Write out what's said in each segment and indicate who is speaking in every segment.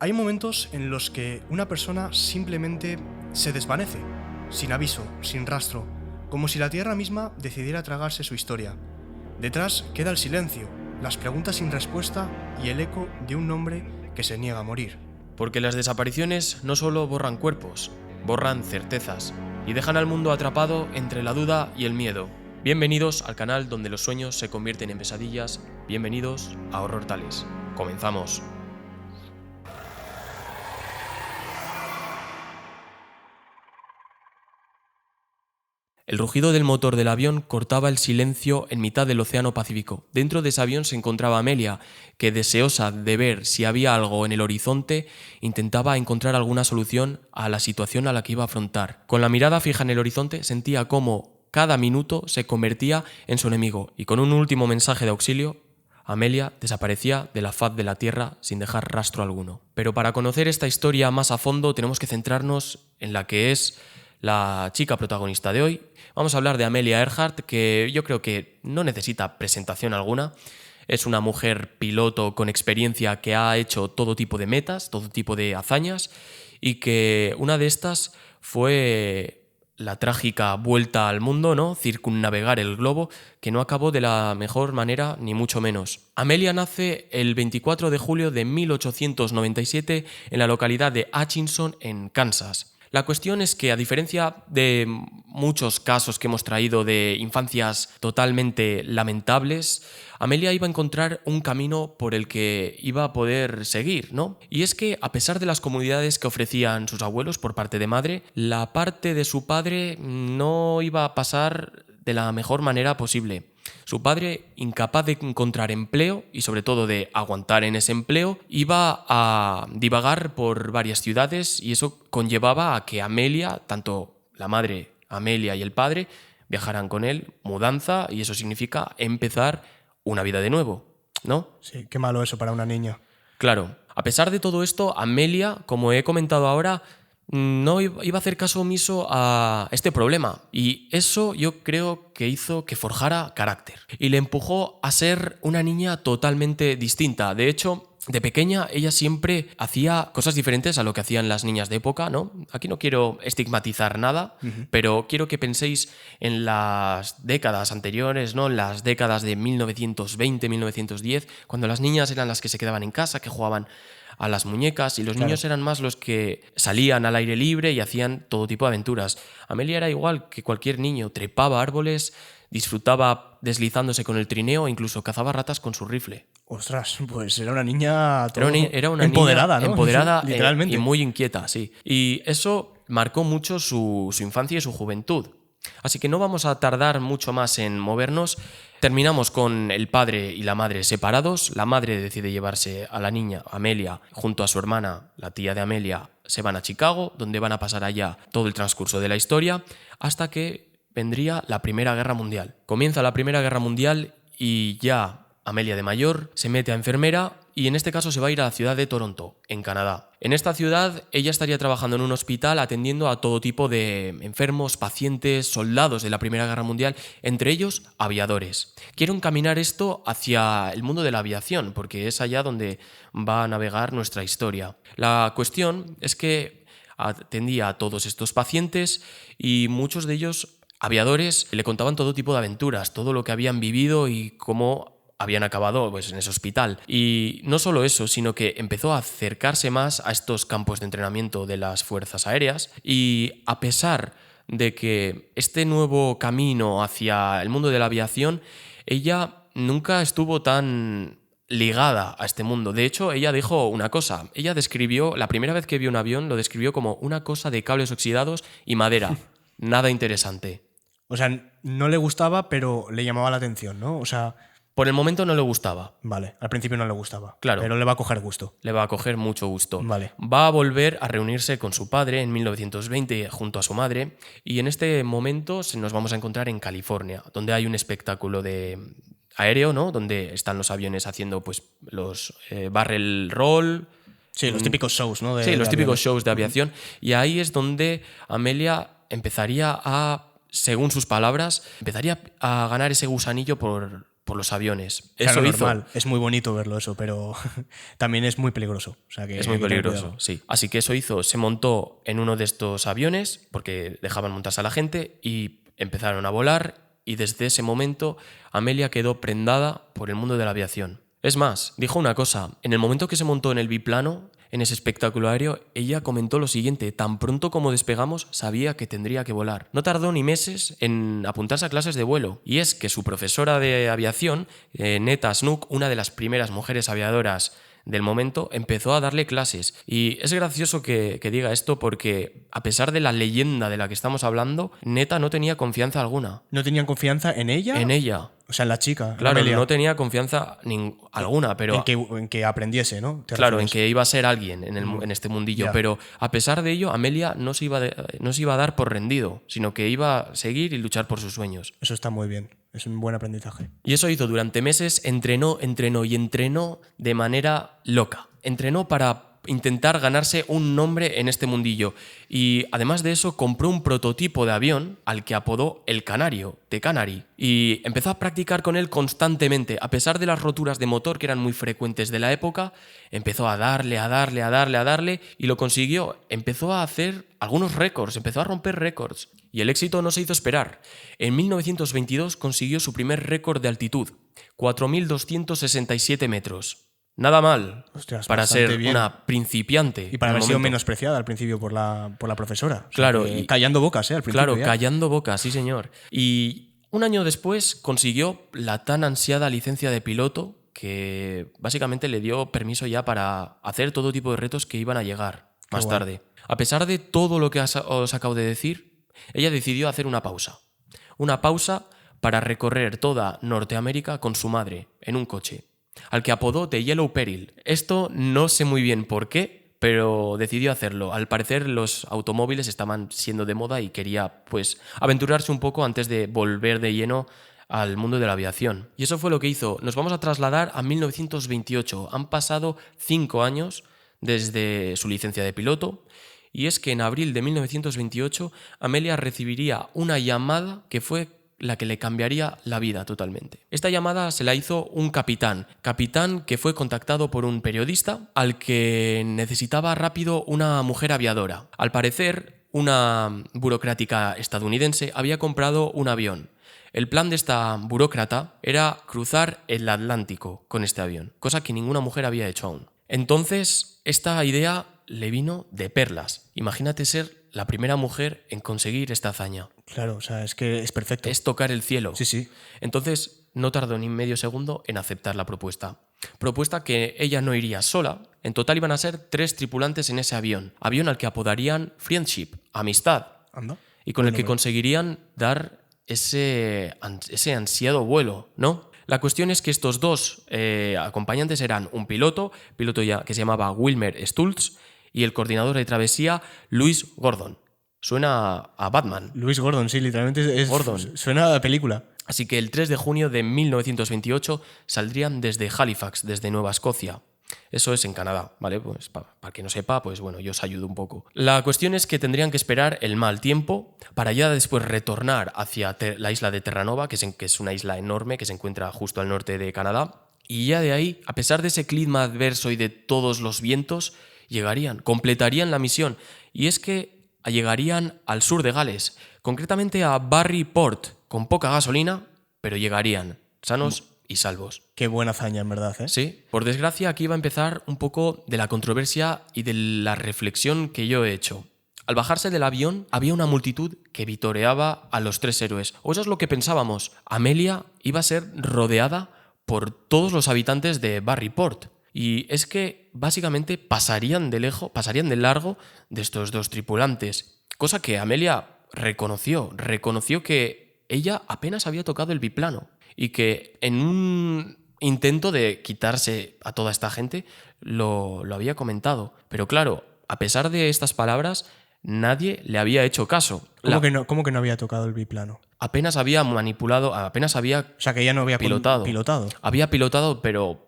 Speaker 1: Hay momentos en los que una persona simplemente se desvanece, sin aviso, sin rastro, como si la Tierra misma decidiera tragarse su historia. Detrás queda el silencio, las preguntas sin respuesta y el eco de un nombre que se niega a morir.
Speaker 2: Porque las desapariciones no solo borran cuerpos, borran certezas y dejan al mundo atrapado entre la duda y el miedo. Bienvenidos al canal donde los sueños se convierten en pesadillas. Bienvenidos a Horror Tales. Comenzamos. El rugido del motor del avión cortaba el silencio en mitad del Océano Pacífico. Dentro de ese avión se encontraba Amelia, que, deseosa de ver si había algo en el horizonte, intentaba encontrar alguna solución a la situación a la que iba a afrontar. Con la mirada fija en el horizonte, sentía cómo cada minuto se convertía en su enemigo, y con un último mensaje de auxilio, Amelia desaparecía de la faz de la Tierra sin dejar rastro alguno. Pero para conocer esta historia más a fondo tenemos que centrarnos en la que es la chica protagonista de hoy. Vamos a hablar de Amelia Earhart, que yo creo que no necesita presentación alguna. Es una mujer piloto con experiencia que ha hecho todo tipo de metas, todo tipo de hazañas, y que una de estas fue la trágica vuelta al mundo, ¿no? Circunnavegar el globo, que no acabó de la mejor manera, ni mucho menos. Amelia nace el 24 de julio de 1897 en la localidad de Hutchinson, en Kansas. La cuestión es que, a diferencia de muchos casos que hemos traído de infancias totalmente lamentables, Amelia iba a encontrar un camino por el que iba a poder seguir, ¿no? Y es que, a pesar de las comodidades que ofrecían sus abuelos por parte de madre, la parte de su padre no iba a pasar de la mejor manera posible. Su padre, incapaz de encontrar empleo y sobre todo de aguantar en ese empleo, iba a divagar por varias ciudades, y eso conllevaba a que Amelia, tanto la madre Amelia y el padre, viajaran con él, mudanza, y eso significa empezar una vida de nuevo, ¿no?
Speaker 1: Sí, qué malo eso para una niña.
Speaker 2: Claro, a pesar de todo esto, Amelia, como he comentado ahora, no iba a hacer caso omiso a este problema, y eso yo creo que hizo que forjara carácter y le empujó a ser una niña totalmente distinta. De hecho, de pequeña ella siempre hacía cosas diferentes a lo que hacían las niñas de época, ¿no? Aquí no quiero estigmatizar nada, pero quiero que penséis en las décadas anteriores, ¿no? En las décadas de 1920, 1910, cuando las niñas eran las que se quedaban en casa, que jugaban a las muñecas, y los niños eran más los que salían al aire libre y hacían todo tipo de aventuras. Amelia era igual que cualquier niño, trepaba árboles, disfrutaba deslizándose con el trineo e incluso cazaba ratas con su rifle.
Speaker 1: Ostras, pues era una niña
Speaker 2: Era una
Speaker 1: empoderada,
Speaker 2: niña
Speaker 1: ¿no?
Speaker 2: empoderada
Speaker 1: Literalmente.
Speaker 2: y muy inquieta, sí. Y eso marcó mucho su infancia y su juventud. Así que no vamos a tardar mucho más en movernos. Terminamos con el padre y la madre separados. La madre decide llevarse a la niña, Amelia, junto a su hermana, la tía de Amelia. Se van a Chicago, donde van a pasar allá todo el transcurso de la historia, hasta que vendría la Primera Guerra Mundial. Comienza la Primera Guerra Mundial y ya Amelia, de mayor, se mete a enfermera, y en este caso se va a ir a la ciudad de Toronto, en Canadá. En esta ciudad ella estaría trabajando en un hospital atendiendo a todo tipo de enfermos, pacientes, soldados de la Primera Guerra Mundial, entre ellos aviadores. Quiero encaminar esto hacia el mundo de la aviación, porque es allá donde va a navegar nuestra historia. La cuestión es que atendía a todos estos pacientes, y muchos de ellos, aviadores, le contaban todo tipo de aventuras, todo lo que habían vivido y cómo habían acabado, pues, en ese hospital. Y no solo eso, sino que empezó a acercarse más a estos campos de entrenamiento de las fuerzas aéreas, y a pesar de que este nuevo camino hacia el mundo de la aviación, ella nunca estuvo tan ligada a este mundo. De hecho, ella dijo una cosa. Ella describió, la primera vez que vio un avión, lo describió como una cosa de cables oxidados y madera. Nada interesante.
Speaker 1: O sea, no le gustaba, pero le llamaba la atención, ¿no? O sea,
Speaker 2: Por el momento no le gustaba.
Speaker 1: vale, al principio no le gustaba.
Speaker 2: Claro.
Speaker 1: Pero le va a coger gusto.
Speaker 2: Le va a coger mucho gusto.
Speaker 1: Vale.
Speaker 2: Va a volver a reunirse con su padre en 1920 junto a su madre, y en este momento nos vamos a encontrar en California, donde hay un espectáculo de aéreo, ¿no? Donde están los aviones haciendo, pues, los barrel roll.
Speaker 1: Sí, los típicos shows, ¿no?
Speaker 2: Sí, los típicos
Speaker 1: aviones.
Speaker 2: shows de aviación. Y ahí es donde Amelia empezaría a, según sus palabras, empezaría a ganar ese gusanillo por por los aviones.
Speaker 1: Claro,
Speaker 2: Eso hizo.
Speaker 1: normal. Es muy bonito verlo eso, pero también es muy peligroso. O sea, que
Speaker 2: Es muy
Speaker 1: hay que tener
Speaker 2: peligroso,
Speaker 1: cuidado.
Speaker 2: sí. Así que eso hizo, se montó en uno de estos aviones, porque dejaban montarse a la gente, y empezaron a volar, y desde ese momento Amelia quedó prendada por el mundo de la aviación. Es más, dijo una cosa, en el momento que se montó en el biplano, en ese espectáculo aéreo, ella comentó lo siguiente: tan pronto como despegamos sabía que tendría que volar. No tardó ni meses en apuntarse a clases de vuelo, y es que su profesora de aviación, Netta Snook, una de las primeras mujeres aviadoras del momento, empezó a darle clases. Y es gracioso que diga esto porque, a pesar de la leyenda de la que estamos hablando, Netta no tenía confianza alguna
Speaker 1: ¿No tenían confianza en ella?
Speaker 2: en ella.
Speaker 1: O sea, en la chica.
Speaker 2: Claro,
Speaker 1: Amelia.
Speaker 2: no tenía confianza alguna, pero
Speaker 1: En que aprendiese, ¿no? ¿Te
Speaker 2: claro, en
Speaker 1: refieres?
Speaker 2: que iba a ser alguien en este mundillo.
Speaker 1: Ya.
Speaker 2: Pero a pesar de ello, Amelia no se iba a dar por rendido, sino que iba a seguir y luchar por sus sueños.
Speaker 1: Eso está muy bien. Es un buen aprendizaje.
Speaker 2: Y eso hizo durante meses, entrenó y entrenó de manera loca. Entrenó para intentar ganarse un nombre en este mundillo. Y además de eso, compró un prototipo de avión al que apodó el Canario, The Canary. Y empezó a practicar con él constantemente. A pesar de las roturas de motor que eran muy frecuentes de la época, empezó a darle, y lo consiguió. Empezó a hacer algunos récords, empezó a romper récords. Y el éxito no se hizo esperar. En 1922 consiguió su primer récord de altitud, 4.267 metros. Nada mal.
Speaker 1: Ostras,
Speaker 2: para
Speaker 1: bastante
Speaker 2: ser
Speaker 1: bien.
Speaker 2: una principiante.
Speaker 1: Y para
Speaker 2: en
Speaker 1: haber
Speaker 2: el
Speaker 1: sido
Speaker 2: momento.
Speaker 1: menospreciada al principio por la profesora. O sea,
Speaker 2: Claro,
Speaker 1: que
Speaker 2: y-
Speaker 1: callando bocas, al principio.
Speaker 2: Claro,
Speaker 1: ya.
Speaker 2: callando bocas, sí señor. Y un año después consiguió la tan ansiada licencia de piloto, que básicamente le dio permiso ya para hacer todo tipo de retos que iban a llegar más
Speaker 1: guay.
Speaker 2: tarde. A pesar de todo lo que os acabo de decir, ella decidió hacer una pausa. Una pausa para recorrer toda Norteamérica con su madre, en un coche, al que apodó The Yellow Peril. Esto no sé muy bien por qué, pero decidió hacerlo. Al parecer los automóviles estaban siendo de moda y quería, pues, aventurarse un poco antes de volver de lleno al mundo de la aviación. Y eso fue lo que hizo. Nos vamos a trasladar a 1928. Han pasado 5 años desde su licencia de piloto. Y es que en abril de 1928 Amelia recibiría una llamada que fue la que le cambiaría la vida totalmente. Esta llamada se la hizo un capitán que fue contactado por un periodista al que necesitaba rápido una mujer aviadora. Al parecer, una burócrata estadounidense había comprado un avión. El plan de esta burócrata era cruzar el Atlántico con este avión, cosa que ninguna mujer había hecho aún. Entonces, esta idea le vino de perlas. Imagínate ser la primera mujer en conseguir esta hazaña.
Speaker 1: Claro, o sea, es que es perfecto.
Speaker 2: Es tocar el cielo.
Speaker 1: Sí, sí.
Speaker 2: Entonces, no tardó ni medio segundo en aceptar la propuesta. Propuesta que ella no iría sola. En total iban a ser 3 tripulantes en ese avión. Avión al que apodarían Friendship, amistad.
Speaker 1: Anda.
Speaker 2: Y con el que
Speaker 1: Bueno,
Speaker 2: conseguirían dar ese ansiado vuelo, ¿no? La cuestión es que estos dos acompañantes eran un piloto ya que se llamaba Wilmer Stultz, y el coordinador de travesía, Louis Gordon. Suena a Batman.
Speaker 1: Luis Gordon, sí, literalmente es
Speaker 2: Gordon.
Speaker 1: suena a película.
Speaker 2: Así que el 3 de junio de 1928 saldrían desde Halifax, desde Nueva Escocia. Eso es en Canadá, ¿vale? Pues para que no sepa, pues bueno, yo os ayudo un poco. La cuestión es que tendrían que esperar el mal tiempo para ya después retornar hacia la isla de Terranova, que es una isla enorme que se encuentra justo al norte de Canadá. Y ya de ahí, a pesar de ese clima adverso y de todos los vientos, completarían la misión. Y es que llegarían al sur de Gales, concretamente a Barry Port, con poca gasolina, pero llegarían sanos y salvos.
Speaker 1: Qué buena hazaña, en verdad, ¿eh?
Speaker 2: Sí, por desgracia aquí va a empezar un poco de la controversia y de la reflexión que yo he hecho. Al bajarse del avión había una multitud que vitoreaba a los 3 héroes. O eso es lo que pensábamos. Amelia iba a ser rodeada por todos los habitantes de Barry Port. Y es que básicamente pasarían de largo de estos 2 tripulantes. Cosa que Amelia reconoció que ella apenas había tocado el biplano. Y que en un intento de quitarse a toda esta gente lo había comentado. Pero claro, a pesar de estas palabras, nadie le había hecho caso.
Speaker 1: ¿Cómo que no había tocado el biplano?
Speaker 2: Apenas había manipulado, apenas había
Speaker 1: O sea, que ella no había
Speaker 2: pilotado.
Speaker 1: pilotado.
Speaker 2: Había pilotado, pero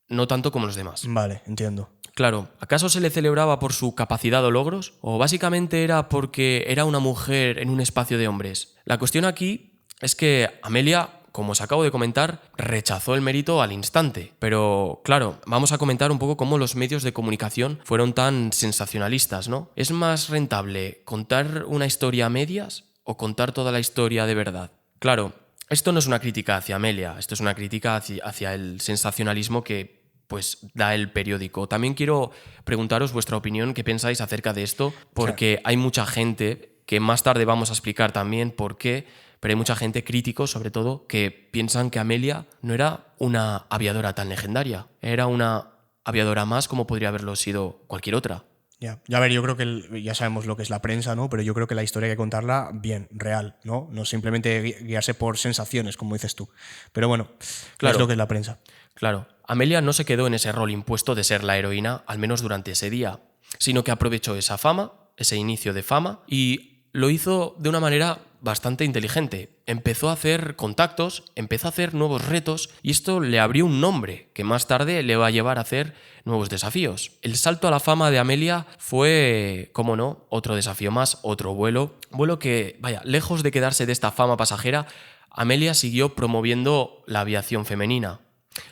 Speaker 2: no tanto como los demás.
Speaker 1: Vale, entiendo.
Speaker 2: Claro, ¿acaso se le celebraba por su capacidad o logros? ¿O básicamente era porque era una mujer en un espacio de hombres? La cuestión aquí es que Amelia como os acabo de comentar, rechazó el mérito al instante. Pero claro, vamos a comentar un poco cómo los medios de comunicación fueron tan sensacionalistas, ¿no? ¿Es más rentable contar una historia a medias o contar toda la historia de verdad? Claro, esto no es una crítica hacia Amelia, esto es una crítica hacia el sensacionalismo que pues da el periódico. También quiero preguntaros vuestra opinión, qué pensáis acerca de esto, porque hay mucha gente, que más tarde vamos a explicar también por qué, pero hay mucha gente, críticos sobre todo, que piensan que Amelia no era una aviadora tan legendaria, era una aviadora más como podría haberlo sido cualquier otra.
Speaker 1: Ya, a ver, yo creo que ya sabemos lo que es la prensa, ¿no? Pero yo creo que la historia hay que contarla bien, real, ¿no? No simplemente guiarse por sensaciones, como dices tú. Pero bueno,
Speaker 2: Claro.
Speaker 1: es lo que es la prensa.
Speaker 2: Claro, Amelia no se quedó en ese rol impuesto de ser la heroína, al menos durante ese día, sino que aprovechó esa fama, ese inicio de fama, y lo hizo de una manera bastante inteligente. Empezó a hacer contactos, empezó a hacer nuevos retos, y esto le abrió un nombre que más tarde le va a llevar a hacer nuevos desafíos. El salto a la fama de Amelia fue, cómo no, otro desafío más, otro vuelo que, vaya, lejos de quedarse de esta fama pasajera, Amelia siguió promoviendo la aviación femenina.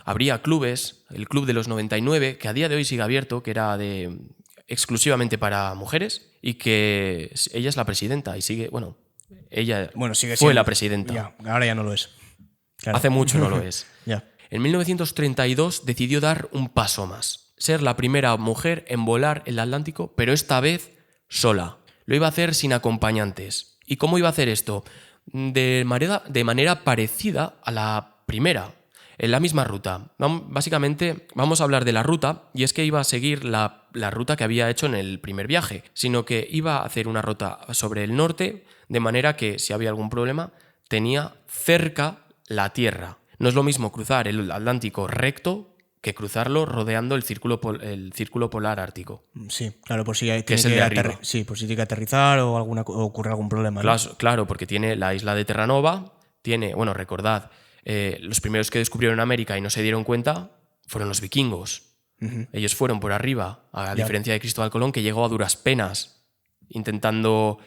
Speaker 2: Habría clubes, el Club de los 99, que a día de hoy sigue abierto, que era exclusivamente para mujeres, y que ella es la presidenta y sigue, ella
Speaker 1: Sigue
Speaker 2: fue
Speaker 1: siendo
Speaker 2: la presidenta.
Speaker 1: Ya, ahora ya no lo es. Claro.
Speaker 2: Hace mucho no lo es.
Speaker 1: Ya.
Speaker 2: En 1932 decidió dar un paso más, ser la primera mujer en volar el Atlántico, pero esta vez sola. Lo iba a hacer sin acompañantes. ¿Y cómo iba a hacer esto? De manera parecida a la primera, en la misma ruta. Básicamente vamos a hablar de la ruta, y es que iba a seguir la ruta que había hecho en el primer viaje, sino que iba a hacer una ruta sobre el norte, de manera que si había algún problema tenía cerca la Tierra. No es lo mismo cruzar el Atlántico recto que cruzarlo rodeando el círculo polar ártico.
Speaker 1: Sí, claro, por si hay
Speaker 2: Que es el de arriba.
Speaker 1: Sí, por si tiene que aterrizar o ocurre algún problema, ¿no?
Speaker 2: Claro, porque tiene la isla de Terranova, recordad, los primeros que descubrieron América y no se dieron cuenta fueron los vikingos. Uh-huh. Ellos fueron por arriba, a diferencia de Cristóbal Colón, que llegó a duras penas, intentando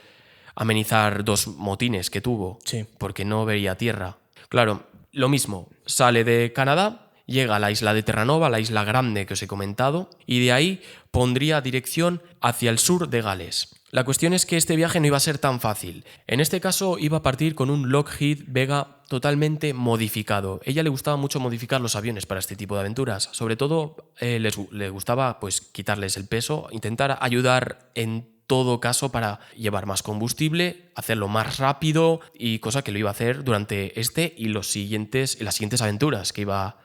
Speaker 2: amenizar 2 motines que tuvo, porque no veía tierra. Claro, lo mismo, sale de Canadá, llega a la isla de Terranova, la isla grande que os he comentado, y de ahí pondría dirección hacia el sur de Gales. La cuestión es que este viaje no iba a ser tan fácil. En este caso iba a partir con un Lockheed Vega totalmente modificado. A ella le gustaba mucho modificar los aviones para este tipo de aventuras. Sobre todo le gustaba quitarles el peso, intentar ayudar en todo caso para llevar más combustible, hacerlo más rápido, y cosa que lo iba a hacer durante y las siguientes aventuras que iba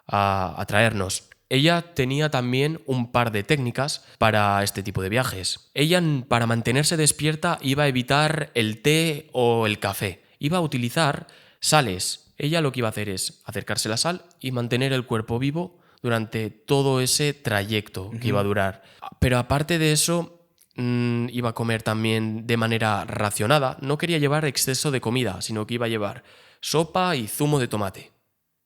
Speaker 2: a traernos. Ella tenía también un par de técnicas para este tipo de viajes. Ella, para mantenerse despierta, iba a evitar el té o el café. Iba a utilizar sales. Ella lo que iba a hacer es acercarse a la sal y mantener el cuerpo vivo durante todo ese trayecto que iba a durar. Pero aparte de eso, iba a comer también de manera racionada. No quería llevar exceso de comida, sino que iba a llevar sopa y zumo de tomate.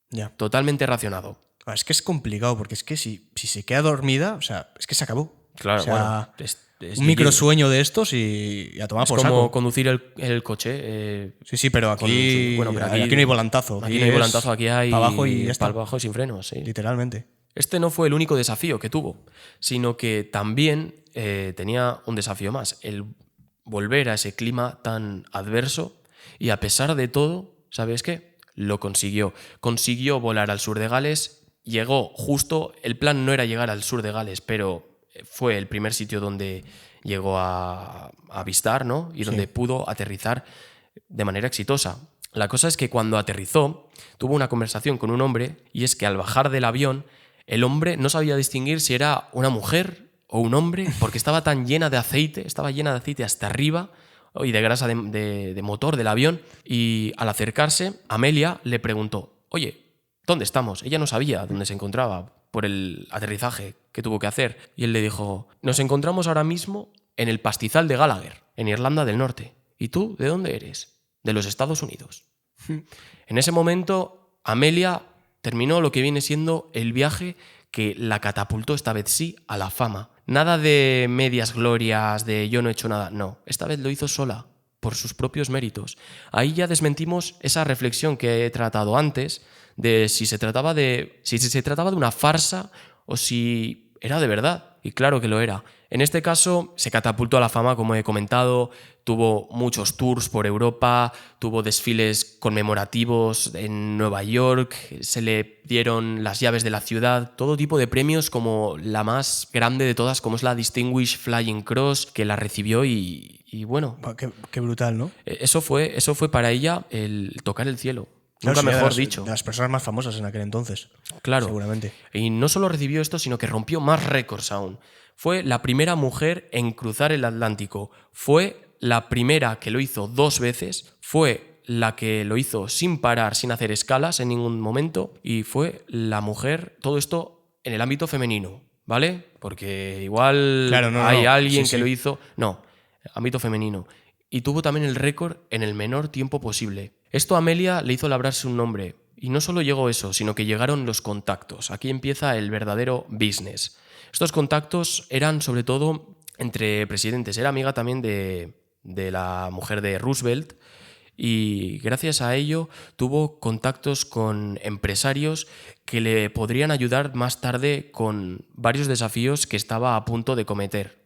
Speaker 1: Ya.
Speaker 2: Totalmente racionado.
Speaker 1: Es que es complicado, porque es que si se queda dormida, o sea, es que se acabó.
Speaker 2: Claro,
Speaker 1: o sea,
Speaker 2: es
Speaker 1: un microsueño de estos y a tomar por saco.
Speaker 2: Es como conducir el coche.
Speaker 1: Sí, pero aquí, aquí no hay volantazo.
Speaker 2: Aquí no hay volantazo, aquí hay
Speaker 1: para abajo y
Speaker 2: para abajo y sin frenos. Sí.
Speaker 1: Literalmente.
Speaker 2: Este no fue el único desafío que tuvo, sino que también tenía un desafío más, el volver a ese clima tan adverso, y a pesar de todo, ¿sabes qué? Lo consiguió. Consiguió volar al sur de Gales. Llegó justo, el plan no era llegar al sur de Gales, pero fue el primer sitio donde llegó a avistar, ¿no? Y donde pudo aterrizar de manera exitosa. La cosa es que cuando aterrizó, tuvo una conversación con un hombre, y es que al bajar del avión, el hombre no sabía distinguir si era una mujer o un hombre, porque estaba llena de aceite hasta arriba, y de grasa de motor del avión, y al acercarse, Amelia le preguntó: oye, ¿dónde estamos? Ella no sabía dónde se encontraba por el aterrizaje que tuvo que hacer. Y él le dijo: nos encontramos ahora mismo en el pastizal de Gallagher, en Irlanda del Norte. ¿Y tú de dónde eres? De los Estados Unidos. En ese momento, Amelia terminó lo que viene siendo el viaje que la catapultó, esta vez sí, a la fama. Nada de medias glorias, de yo no he hecho nada. No, esta vez lo hizo sola. por sus propios méritos. Ahí ya desmentimos esa reflexión que he tratado antes de si se trataba de una farsa o si era de verdad. Y claro que lo era. En este caso se catapultó a la fama, como he comentado, tuvo muchos tours por Europa, tuvo desfiles conmemorativos en Nueva York, se le dieron las llaves de la ciudad, todo tipo de premios, como la más grande de todas, como es la Distinguished Flying Cross, que la recibió y bueno.
Speaker 1: Qué brutal, ¿no?
Speaker 2: Eso fue para ella el tocar el cielo.
Speaker 1: Claro,
Speaker 2: Nunca
Speaker 1: sí,
Speaker 2: mejor dicho.
Speaker 1: De las personas más famosas en aquel entonces.
Speaker 2: Claro.
Speaker 1: Seguramente.
Speaker 2: Y no solo recibió esto, sino que rompió más récords aún. Fue la primera mujer en cruzar el Atlántico. Fue la primera que lo hizo 2 veces. Fue la que lo hizo sin parar, sin hacer escalas en ningún momento. Y fue la mujer, todo esto en el ámbito femenino, ¿vale? Porque igual hay alguien que lo hizo. No, ámbito femenino. Y tuvo también el récord en el menor tiempo posible. Esto a Amelia le hizo labrarse un nombre. Y no solo llegó eso, sino que llegaron los contactos. Aquí empieza el verdadero business. Estos contactos eran sobre todo entre presidentes. Era amiga también de la mujer de Roosevelt y gracias a ello tuvo contactos con empresarios que le podrían ayudar más tarde con varios desafíos que estaba a punto de cometer.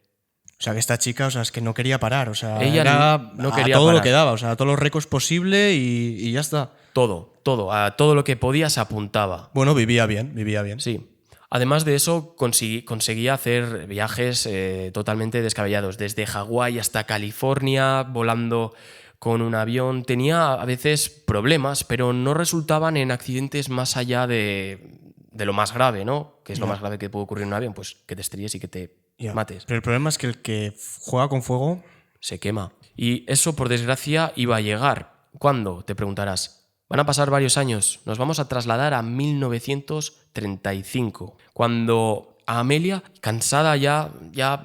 Speaker 1: O sea, que esta chica, es que no quería parar. O sea,
Speaker 2: ella no quería
Speaker 1: todo
Speaker 2: parar.
Speaker 1: Lo que daba, o sea, a todos los récords posible y ya está.
Speaker 2: A todo lo que podía se apuntaba.
Speaker 1: Bueno, vivía bien.
Speaker 2: Sí. Además de eso, conseguía hacer viajes totalmente descabellados, desde Hawái hasta California, volando con un avión. Tenía a veces problemas, pero no resultaban en accidentes más allá de lo más grave, ¿no? Que es lo más grave que puede ocurrir en un avión, pues que te estrelles y que te mates.
Speaker 1: Pero el problema es que el que juega con fuego
Speaker 2: se quema. Y eso, por desgracia, iba a llegar. ¿Cuándo? Te preguntarás. Van a pasar varios años. Nos vamos a trasladar a 1935, cuando a Amelia, cansada ya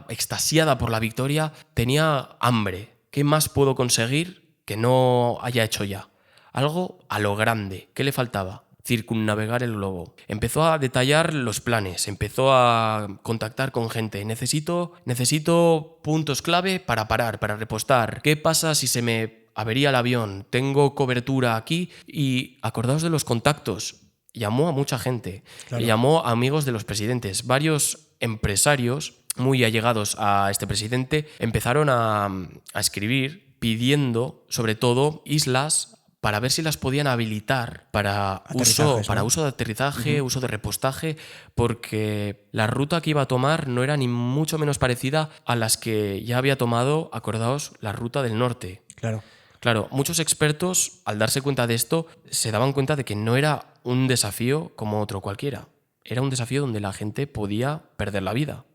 Speaker 2: extasiada por la victoria, tenía hambre. ¿Qué más puedo conseguir que no haya hecho ya? Algo a lo grande. ¿Qué le faltaba? Circunnavegar el globo. Empezó a detallar los planes, empezó a contactar con gente. Necesito puntos clave para parar, para repostar. ¿Qué pasa si se me avería el avión? Tengo cobertura aquí. Y acordaos de los contactos. Llamó a mucha gente. Claro. Llamó a amigos de los presidentes. Varios empresarios muy allegados a este presidente empezaron a escribir pidiendo, sobre todo, islas para ver si las podían habilitar para uso de aterrizaje, uso de repostaje, porque la ruta que iba a tomar no era ni mucho menos parecida a las que ya había tomado, acordaos, la ruta del norte. Claro, muchos expertos, al darse cuenta de esto, se daban cuenta de que no era un desafío como otro cualquiera. Era un desafío donde la gente podía perder la vida.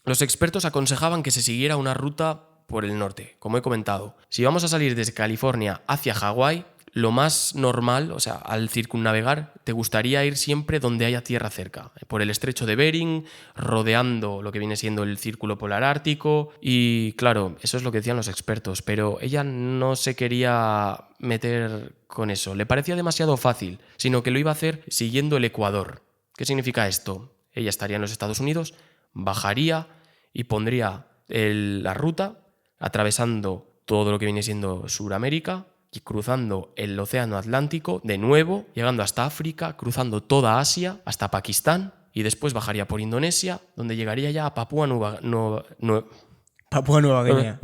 Speaker 2: Los expertos aconsejaban que se siguiera una ruta por el norte, como he comentado. Si vamos a salir desde California hacia Hawái, lo más normal, o sea, al circunnavegar, te gustaría ir siempre donde haya tierra cerca, por el estrecho de Bering, rodeando lo que viene siendo el círculo polar ártico, y claro, eso es lo que decían los expertos, pero ella no se quería meter con eso, le parecía demasiado fácil, sino que lo iba a hacer siguiendo el Ecuador. ¿Qué significa esto? Ella estaría en los Estados Unidos, bajaría y pondría la ruta, atravesando todo lo que viene siendo Suramérica y cruzando el Océano Atlántico, de nuevo, llegando hasta África, cruzando toda Asia, hasta Pakistán, y después bajaría por Indonesia, donde llegaría ya a Papúa Nueva Guinea.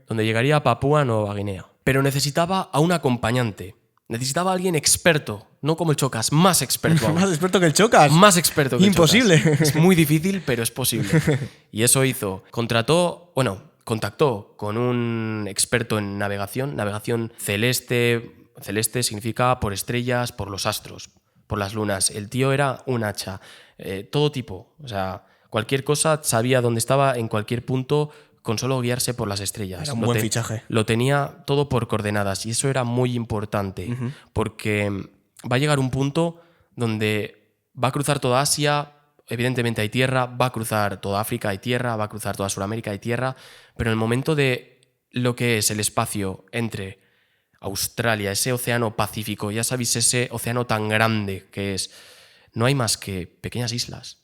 Speaker 2: Donde llegaría a Papúa Nueva Guinea. Pero necesitaba a un acompañante. Necesitaba a alguien experto, no como el Chocas, más experto.
Speaker 1: ¿Más experto que el Chocas?
Speaker 2: Más experto que
Speaker 1: Imposible.
Speaker 2: el Chocas. Es muy difícil, pero es posible. Y eso hizo. Contactó con un experto en navegación celeste. Celeste significa por estrellas, por los astros, por las lunas. El tío era un hacha. Todo tipo. O sea, cualquier cosa, sabía dónde estaba en cualquier punto, con solo guiarse por las estrellas.
Speaker 1: Era un buen fichaje.
Speaker 2: Lo tenía todo por coordenadas y eso era muy importante, porque va a llegar un punto donde va a cruzar toda Asia, evidentemente hay tierra, va a cruzar toda África, hay tierra, va a cruzar toda Sudamérica, hay tierra, pero en el momento de lo que es el espacio entre Australia, ese océano Pacífico, ya sabéis, ese océano tan grande que es, no hay más que pequeñas islas.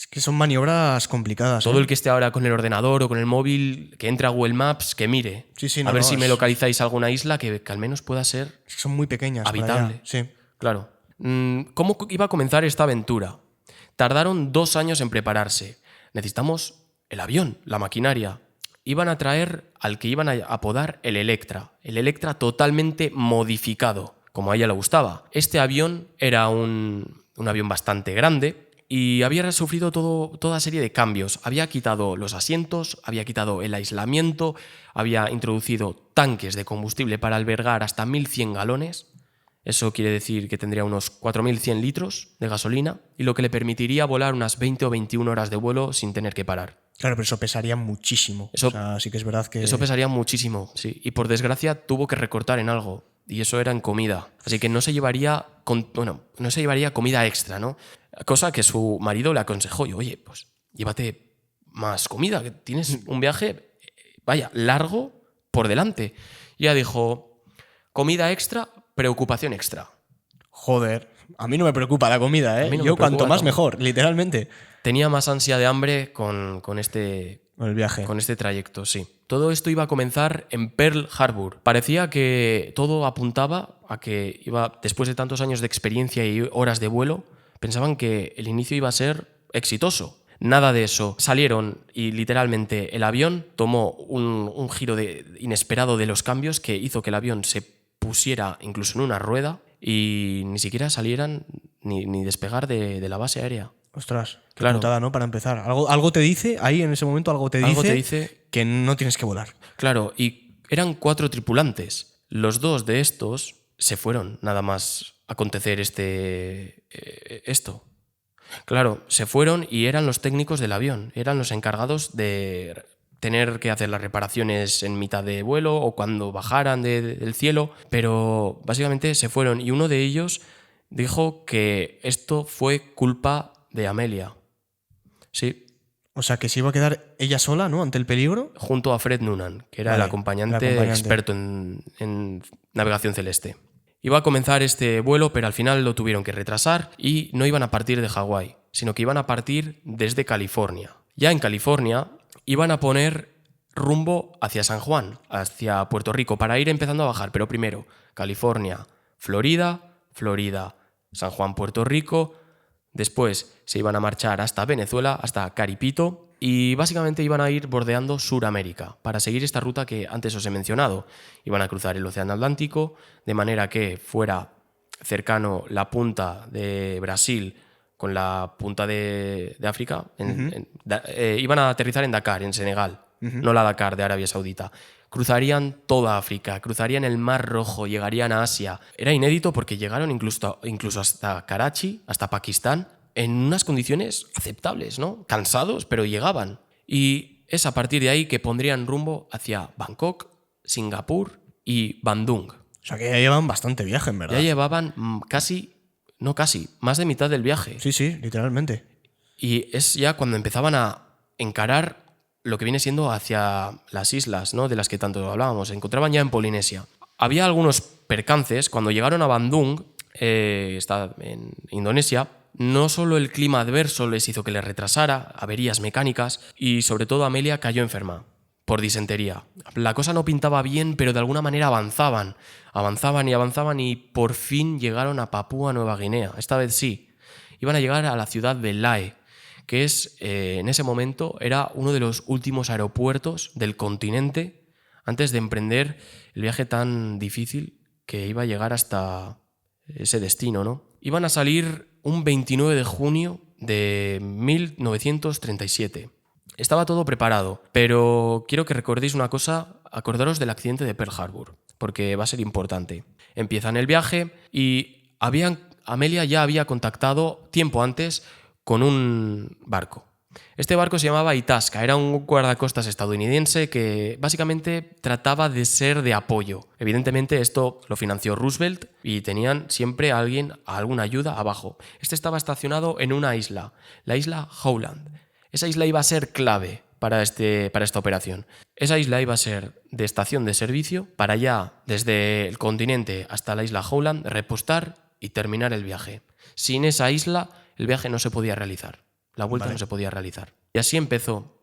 Speaker 1: Es que son maniobras complicadas.
Speaker 2: Todo el que esté ahora con el ordenador o con el móvil, que entre a Google Maps, que mire.
Speaker 1: Sí,
Speaker 2: a ver si me localizáis alguna isla que al menos pueda ser
Speaker 1: son muy pequeñas.
Speaker 2: habitable.
Speaker 1: Sí.
Speaker 2: Claro. ¿Cómo iba a comenzar esta aventura? Tardaron 2 años en prepararse. Necesitamos el avión, la maquinaria. Iban a traer al que iban a apodar el Electra totalmente modificado, como a ella le gustaba. Este avión era un avión bastante grande y había sufrido toda serie de cambios. Había quitado los asientos, había quitado el aislamiento, había introducido tanques de combustible para albergar hasta 1.100 galones. Eso quiere decir que tendría unos 4.100 litros de gasolina y lo que le permitiría volar unas 20 o 21 horas de vuelo sin tener que parar.
Speaker 1: Claro, pero eso pesaría muchísimo. O sea, sí que es verdad que...
Speaker 2: Eso pesaría muchísimo, sí. Y por desgracia tuvo que recortar en algo. Y eso era en comida. Así que no se llevaría comida extra, ¿no? Cosa que su marido le aconsejó. Oye, pues llévate más comida, que tienes un viaje, largo por delante. Y ella dijo, comida extra, preocupación extra.
Speaker 1: Joder, a mí no me preocupa la comida, ¿eh?
Speaker 2: A mí no
Speaker 1: Yo
Speaker 2: me preocupa
Speaker 1: cuanto más
Speaker 2: tampoco.
Speaker 1: mejor, literalmente.
Speaker 2: Tenía más ansia de hambre con
Speaker 1: El viaje.
Speaker 2: Con este trayecto, sí. Todo esto iba a comenzar en Pearl Harbor. Parecía que todo apuntaba a que después de tantos años de experiencia y horas de vuelo, pensaban que el inicio iba a ser exitoso. Nada de eso. Salieron y literalmente el avión tomó un giro inesperado de los cambios que hizo que el avión se pusiera incluso en una rueda y ni siquiera salieran ni despegar de la base aérea.
Speaker 1: Ostras, qué
Speaker 2: Claro.
Speaker 1: putada, ¿no? Para empezar. Algo te dice, ahí en ese momento algo te dice que no tienes que volar.
Speaker 2: Claro, y eran 4 tripulantes. Los 2 de estos se fueron nada más acontecer esto. Claro, se fueron y eran los técnicos del avión, eran los encargados de tener que hacer las reparaciones en mitad de vuelo o cuando bajaran del cielo, pero básicamente se fueron y uno de ellos dijo que esto fue culpa de Amelia. Sí,
Speaker 1: O sea, que se iba a quedar ella sola, ¿no? Ante el peligro.
Speaker 2: junto a Fred Noonan, que era
Speaker 1: Vale,
Speaker 2: el acompañante
Speaker 1: el acompañante.
Speaker 2: experto en navegación celeste. Iba a comenzar este vuelo, pero al final lo tuvieron que retrasar y no iban a partir de Hawái, sino que iban a partir desde California. Ya en California iban a poner rumbo hacia San Juan, hacia Puerto Rico, para ir empezando a bajar, pero primero California, Florida, San Juan, Puerto Rico. Después se iban a marchar hasta Venezuela, hasta Caripito, y básicamente iban a ir bordeando Suramérica para seguir esta ruta que antes os he mencionado. Iban a cruzar el Océano Atlántico de manera que fuera cercano la punta de Brasil con la punta de África. Iban a aterrizar en Dakar, en Senegal, no la Dakar de Arabia Saudita. Cruzarían toda África, cruzarían el Mar Rojo, llegarían a Asia. Era inédito porque llegaron incluso hasta Karachi, hasta Pakistán, en unas condiciones aceptables, ¿no? Cansados, pero llegaban. Y es a partir de ahí que pondrían rumbo hacia Bangkok, Singapur y Bandung.
Speaker 1: O sea, que ya llevan bastante viaje, en verdad.
Speaker 2: Ya llevaban más de mitad del viaje.
Speaker 1: Sí, literalmente.
Speaker 2: Y es ya cuando empezaban a encarar lo que viene siendo hacia las islas, ¿no? De las que tanto hablábamos. Se encontraban ya en Polinesia. Había algunos percances. Cuando llegaron a Bandung, está en Indonesia, no solo el clima adverso les hizo que les retrasara, averías mecánicas, y sobre todo Amelia cayó enferma por disentería. La cosa no pintaba bien, pero de alguna manera avanzaban y por fin llegaron a Papúa Nueva Guinea. Esta vez sí. Iban a llegar a la ciudad de Lae, que en ese momento era uno de los últimos aeropuertos del continente antes de emprender el viaje tan difícil que iba a llegar hasta ese destino, ¿no? Iban a salir un 29 de junio de 1937. Estaba todo preparado, pero quiero que recordéis una cosa, acordaros del accidente de Pearl Harbor, porque va a ser importante. Empiezan el viaje y Amelia ya había contactado tiempo antes con un barco. Este barco se llamaba Itasca, era un guardacostas estadounidense que básicamente trataba de ser de apoyo. Evidentemente esto lo financió Roosevelt y tenían siempre alguna ayuda abajo. Este estaba estacionado en una isla, la isla Howland. Esa isla iba a ser clave para esta operación. Esa isla iba a ser de estación de servicio para ya, desde el continente hasta la isla Howland, repostar y terminar el viaje. Sin esa isla, el viaje no se podía realizar. La vuelta
Speaker 1: Vale.
Speaker 2: no se podía realizar. Y así empezó.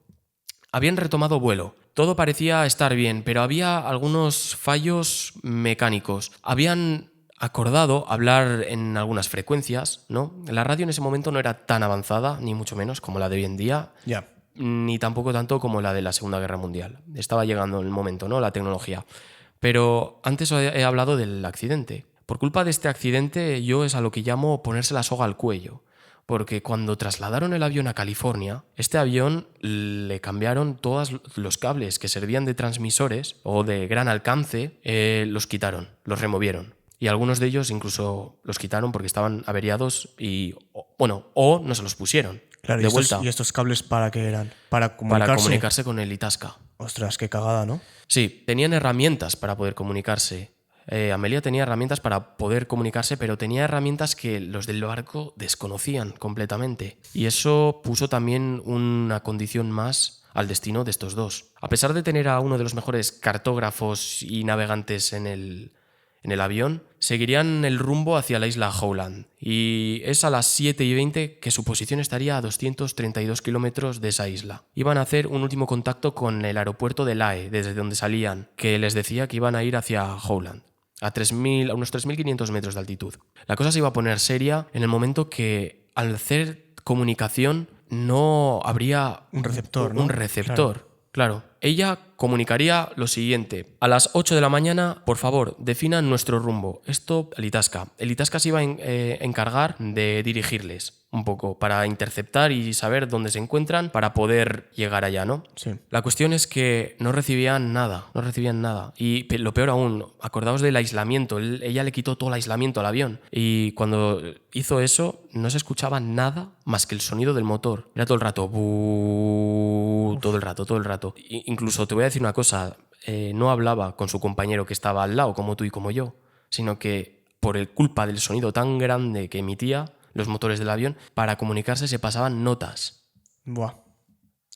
Speaker 2: Habían retomado vuelo. Todo parecía estar bien, pero había algunos fallos mecánicos. Habían acordado hablar en algunas frecuencias, ¿no? La radio en ese momento no era tan avanzada, ni mucho menos como la de hoy en día,
Speaker 1: Ya.
Speaker 2: ni tampoco tanto como la de la Segunda Guerra Mundial. Estaba llegando el momento, ¿no? La tecnología. Pero antes he hablado del accidente. Por culpa de este accidente, yo es a lo que llamo ponerse la soga al cuello. Porque cuando trasladaron el avión a California, este avión le cambiaron todos los cables que servían de transmisores o de gran alcance, los quitaron, los removieron. Y algunos de ellos incluso los quitaron porque estaban averiados o no se los pusieron.
Speaker 1: Claro,
Speaker 2: De
Speaker 1: ¿y
Speaker 2: vuelta.
Speaker 1: ¿y estos cables para qué eran? Para comunicarse.
Speaker 2: Para comunicarse con el Itasca.
Speaker 1: Ostras, qué cagada, ¿no?
Speaker 2: Sí, tenían herramientas para poder comunicarse. Amelia tenía herramientas para poder comunicarse, pero tenía herramientas que los del barco desconocían completamente. Y eso puso también una condición más al destino de estos dos. A pesar de tener a uno de los mejores cartógrafos y navegantes en el avión, seguirían el rumbo hacia la isla Howland. Y es a las 7:20 que su posición estaría a 232 kilómetros de esa isla. Iban a hacer un último contacto con el aeropuerto de Lae, desde donde salían, que les decía que iban a ir hacia Howland, a unos 3.500 metros de altitud. La cosa se iba a poner seria en el momento que, al hacer comunicación, no habría
Speaker 1: Un receptor, ¿no?
Speaker 2: Un receptor. Claro. Ella comunicaría lo siguiente: a las 8 de la mañana, por favor, definan nuestro rumbo. Esto, el Itasca. El Itasca se iba a encargar de dirigirles un poco, para interceptar y saber dónde se encuentran, para poder llegar allá, ¿no?
Speaker 1: Sí.
Speaker 2: La cuestión es que no recibían nada. Y lo peor aún, acordaos del aislamiento. Ella le quitó todo el aislamiento al avión. Y cuando hizo eso, no se escuchaba nada más que el sonido del motor. Era todo el rato. Todo el rato. Incluso te voy a decir una cosa. No hablaba con su compañero que estaba al lado, como tú y como yo, sino que por culpa del sonido tan grande que emitía los motores del avión, para comunicarse se pasaban notas.
Speaker 1: Buah.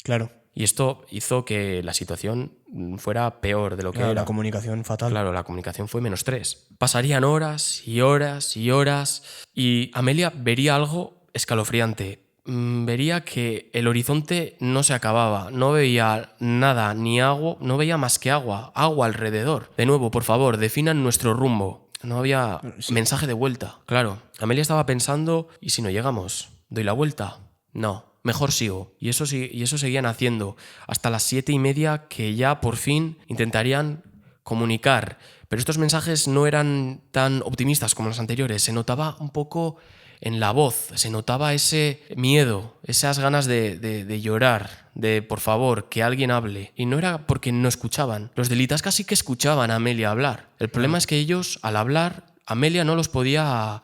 Speaker 1: Claro.
Speaker 2: Y esto hizo que la situación fuera peor de lo que
Speaker 1: Claro,
Speaker 2: era.
Speaker 1: la comunicación fatal.
Speaker 2: Claro, la comunicación fue -3. Pasarían horas y horas y horas y Amelia vería algo escalofriante. Vería que el horizonte no se acababa, no veía nada, ni agua, no veía más que agua alrededor. De nuevo, por favor, definan nuestro rumbo. No había mensaje de vuelta. Claro, Amelia estaba pensando, ¿y si no llegamos? ¿Doy la vuelta? No, mejor sigo. Y eso seguían haciendo hasta las 7:30, que ya por fin intentarían comunicar. Pero estos mensajes no eran tan optimistas como los anteriores. Se notaba un poco en la voz, se notaba ese miedo, esas ganas de llorar, de por favor, que alguien hable. Y no era porque no escuchaban. Los del Itasca sí que escuchaban a Amelia hablar. El problema es que ellos, al hablar, Amelia no podía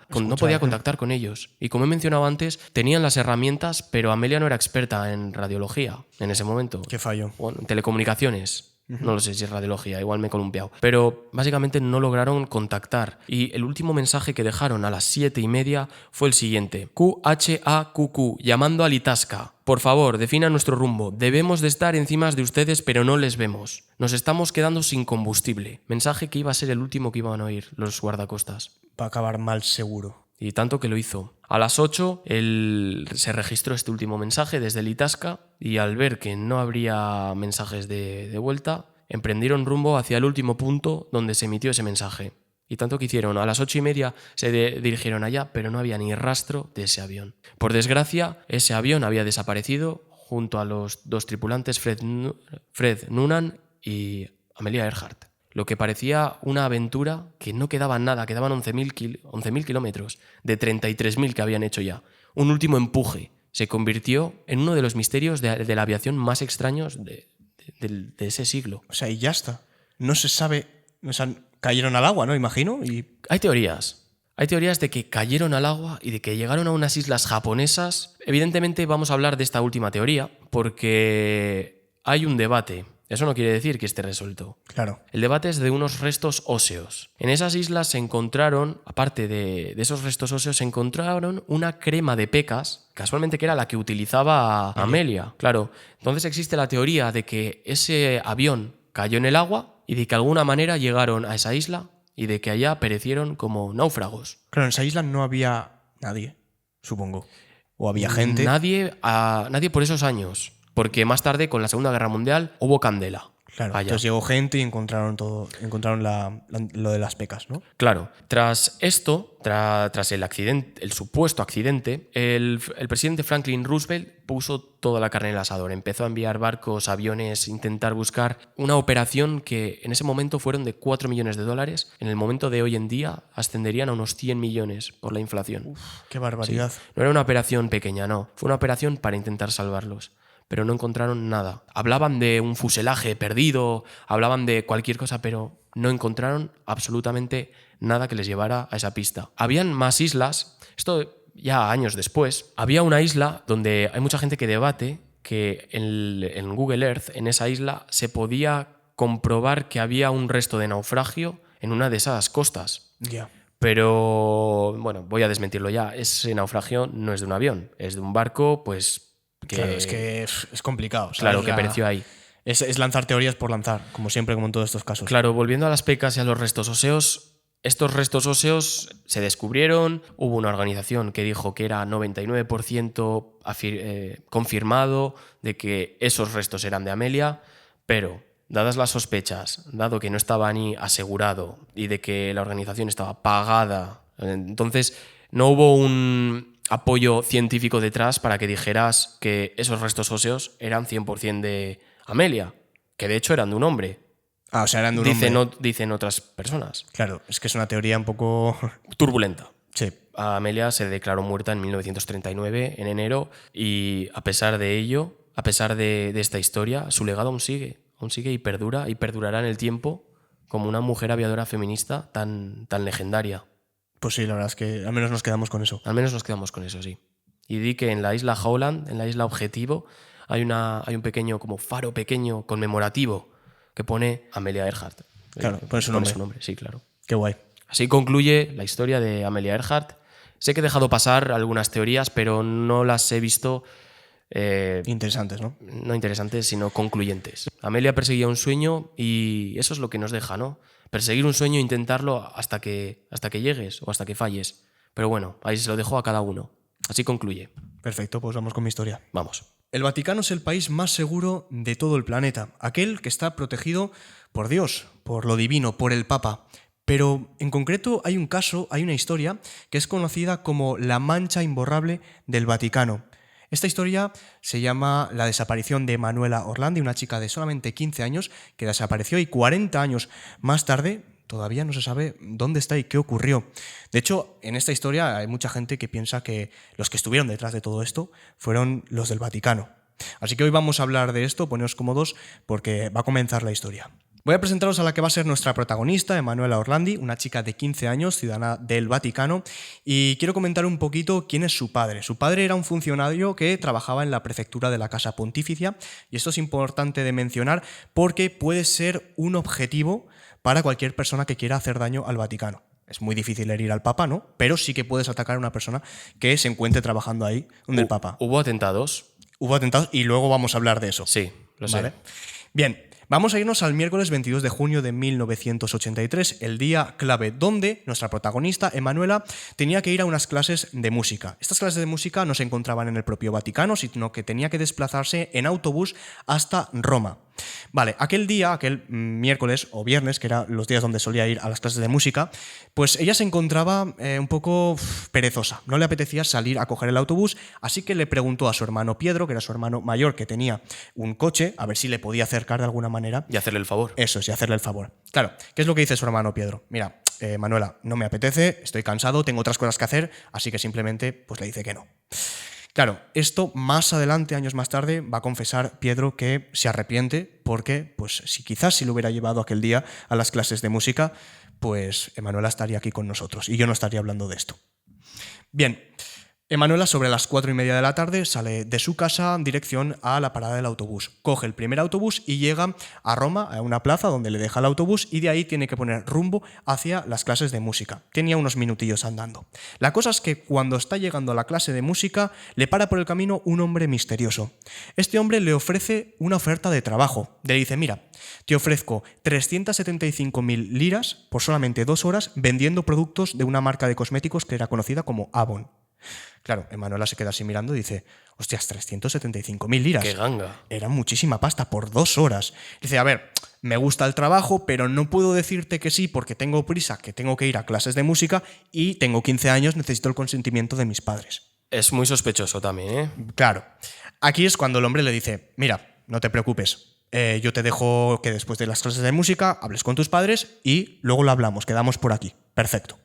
Speaker 2: contactar con ellos. Y como he mencionado antes, tenían las herramientas, pero Amelia no era experta en radiología en ese momento.
Speaker 1: Qué fallo.
Speaker 2: Bueno, en telecomunicaciones. No lo sé si es radiología, igual me he columpiado. Pero básicamente no lograron contactar. Y el último mensaje que dejaron a las 7:30 fue el siguiente: QHAQQ, llamando al Itasca. Por favor, definan nuestro rumbo. Debemos de estar encima de ustedes, pero no les vemos. Nos estamos quedando sin combustible. Mensaje que iba a ser el último que iban a oír los guardacostas.
Speaker 1: Va a acabar mal seguro.
Speaker 2: Y tanto que lo hizo. A las 8 se registró este último mensaje desde el Itasca, y al ver que no habría mensajes de vuelta, emprendieron rumbo hacia el último punto donde se emitió ese mensaje. Y tanto que hicieron, a las 8:30 se dirigieron allá, pero no había ni rastro de ese avión. Por desgracia, ese avión había desaparecido junto a los dos tripulantes, Fred Noonan y Amelia Earhart. Lo que parecía una aventura, que no quedaba nada, quedaban 11.000 kilómetros de 33.000 que habían hecho ya. Un último empuje se convirtió en uno de los misterios de la aviación más extraños de ese siglo.
Speaker 1: O sea, y ya está. No se sabe. O sea, cayeron al agua, ¿no? Imagino. Y
Speaker 2: Hay teorías. Hay teorías de que cayeron al agua y de que llegaron a unas islas japonesas. Evidentemente vamos a hablar de esta última teoría porque hay un debate. Eso no quiere decir que esté resuelto.
Speaker 1: claro.
Speaker 2: El debate es de unos restos óseos. En esas islas se encontraron, aparte de esos restos óseos, se encontraron una crema de pecas, casualmente que era la que utilizaba Amelia. Claro, entonces existe la teoría de que ese avión cayó en el agua y de que de alguna manera llegaron a esa isla y de que allá perecieron como náufragos.
Speaker 1: Claro, en esa isla no había nadie, supongo. ¿O había gente?
Speaker 2: Nadie por esos años, porque más tarde, con la Segunda Guerra Mundial, hubo candela.
Speaker 1: Claro,
Speaker 2: allá.
Speaker 1: entonces llegó gente y encontraron lo de las pecas, ¿no?
Speaker 2: Claro, tras esto, tras el accidente, el supuesto accidente, el presidente Franklin Roosevelt puso toda la carne en el asador. Empezó a enviar barcos, aviones, intentar buscar una operación que en ese momento fueron de $4 millones. En el momento de hoy en día ascenderían a unos 100 millones por la inflación.
Speaker 1: ¡Qué barbaridad!
Speaker 2: Sí. No era una operación pequeña, no. Fue una operación para intentar salvarlos. Pero no encontraron nada. Hablaban de un fuselaje perdido, hablaban de cualquier cosa, pero no encontraron absolutamente nada que les llevara a esa pista. Habían más islas, esto ya años después, había una isla donde hay mucha gente que debate que en Google Earth, en esa isla, se podía comprobar que había un resto de naufragio en una de esas costas.
Speaker 1: Ya.
Speaker 2: Pero, bueno, voy a desmentirlo ya. Ese naufragio no es de un avión, es de un barco, pues...
Speaker 1: Claro, es que es complicado. ¿Sabes?
Speaker 2: Claro, que pereció ahí.
Speaker 1: Es lanzar teorías por lanzar, como siempre, como en todos estos casos.
Speaker 2: Claro, volviendo a las pecas y a los restos óseos, estos restos óseos se descubrieron, hubo una organización que dijo que era 99% confirmado de que esos restos eran de Amelia, pero dadas las sospechas, dado que no estaba ni asegurado y de que la organización estaba pagada, entonces no hubo un apoyo científico detrás para que dijeras que esos restos óseos eran 100% de Amelia, que de hecho eran de un hombre.
Speaker 1: Ah, o sea, eran de un hombre.
Speaker 2: Dicen otras personas.
Speaker 1: Claro, es que es una teoría un poco...
Speaker 2: turbulenta.
Speaker 1: Sí.
Speaker 2: A Amelia se declaró muerta en 1939, en enero, y a pesar de ello, a pesar de esta historia, su legado aún sigue y perdura y perdurará en el tiempo como una mujer aviadora feminista tan legendaria.
Speaker 1: Pues sí, la verdad es que al menos nos quedamos con eso.
Speaker 2: Al menos nos quedamos con eso, sí. Y di que en la isla Howland, en la isla Objetivo, hay un pequeño, como faro pequeño conmemorativo que pone Amelia Earhart.
Speaker 1: Claro, pone su nombre.
Speaker 2: Sí, claro.
Speaker 1: Qué guay.
Speaker 2: Así concluye la historia de Amelia Earhart. Sé que he dejado pasar algunas teorías, pero no las he visto...
Speaker 1: interesantes, ¿no?
Speaker 2: No interesantes, sino concluyentes. Amelia perseguía un sueño y eso es lo que nos deja, ¿no? Perseguir un sueño e intentarlo hasta que llegues o hasta que falles. Pero bueno, ahí se lo dejo a cada uno. Así concluye.
Speaker 1: Perfecto, pues vamos con mi historia.
Speaker 2: Vamos.
Speaker 1: El Vaticano es el país más seguro de todo el planeta, aquel que está protegido por Dios, por lo divino, por el Papa. Pero en concreto hay un caso, hay una historia que es conocida como la mancha imborrable del Vaticano. Esta historia se llama la desaparición de Manuela Orlandi, una chica de solamente 15 años que desapareció y 40 años más tarde todavía no se sabe dónde está y qué ocurrió. De hecho, en esta historia hay mucha gente que piensa que los que estuvieron detrás de todo esto fueron los del Vaticano. Así que hoy vamos a hablar de esto, poneos cómodos porque va a comenzar la historia. Voy a presentaros a la que va a ser nuestra protagonista, Manuela Orlandi, una chica de 15 años, ciudadana del Vaticano, y quiero comentar un poquito quién es su padre. Su padre era un funcionario que trabajaba en la prefectura de la Casa Pontificia, y esto es importante de mencionar porque puede ser un objetivo para cualquier persona que quiera hacer daño al Vaticano. Es muy difícil herir al Papa, ¿no? Pero sí que puedes atacar a una persona que se encuentre trabajando ahí donde el Papa.
Speaker 2: ¿Hubo atentados?
Speaker 1: Hubo atentados y luego vamos a hablar de eso.
Speaker 2: Sí, lo sé.
Speaker 1: ¿Vale? Bien. Vamos a irnos al miércoles 22 de junio de 1983, el día clave donde nuestra protagonista, Emanuela, tenía que ir a unas clases de música. Estas clases de música no se encontraban en el propio Vaticano, sino que tenía que desplazarse en autobús hasta Roma. Vale, aquel miércoles o viernes, que eran los días donde solía ir a las clases de música, pues ella se encontraba un poco perezosa. No le apetecía salir a coger el autobús, así que le preguntó a su hermano Pietro, que era su hermano mayor, que tenía un coche, a ver si le podía acercar de alguna manera.
Speaker 2: Y hacerle el favor.
Speaker 1: Eso es, y hacerle el favor. Claro, ¿qué es lo que dice su hermano Pietro? Mira, Manuela, no me apetece, estoy cansado, tengo otras cosas que hacer, así que simplemente pues le dice que no. Claro, esto más adelante, años más tarde, va a confesar Pietro que se arrepiente porque, pues, si lo hubiera llevado aquel día a las clases de música, pues Emanuela estaría aquí con nosotros y yo no estaría hablando de esto. Bien, Emanuela sobre las 4:30 de la tarde sale de su casa en dirección a la parada del autobús. Coge el primer autobús y llega a Roma, a una plaza donde le deja el autobús y de ahí tiene que poner rumbo hacia las clases de música. Tenía unos minutillos andando. La cosa es que cuando está llegando a la clase de música le para por el camino un hombre misterioso. Este hombre le ofrece una oferta de trabajo. Le dice, mira, te ofrezco 375.000 liras por solamente 2 horas vendiendo productos de una marca de cosméticos que era conocida como Avon. Claro, Emanuela se queda así mirando y dice, hostias, 375.000 liras.
Speaker 2: ¡Qué ganga!
Speaker 1: Era muchísima pasta por 2 horas. Dice, a ver, me gusta el trabajo, pero no puedo decirte que sí porque tengo prisa, que tengo que ir a clases de música y tengo 15 años, necesito el consentimiento de mis padres.
Speaker 2: Es muy sospechoso también, ¿eh?
Speaker 1: Claro. Aquí es cuando el hombre le dice, mira, no te preocupes, yo te dejo que después de las clases de música hables con tus padres y luego lo hablamos, quedamos por aquí. Perfecto.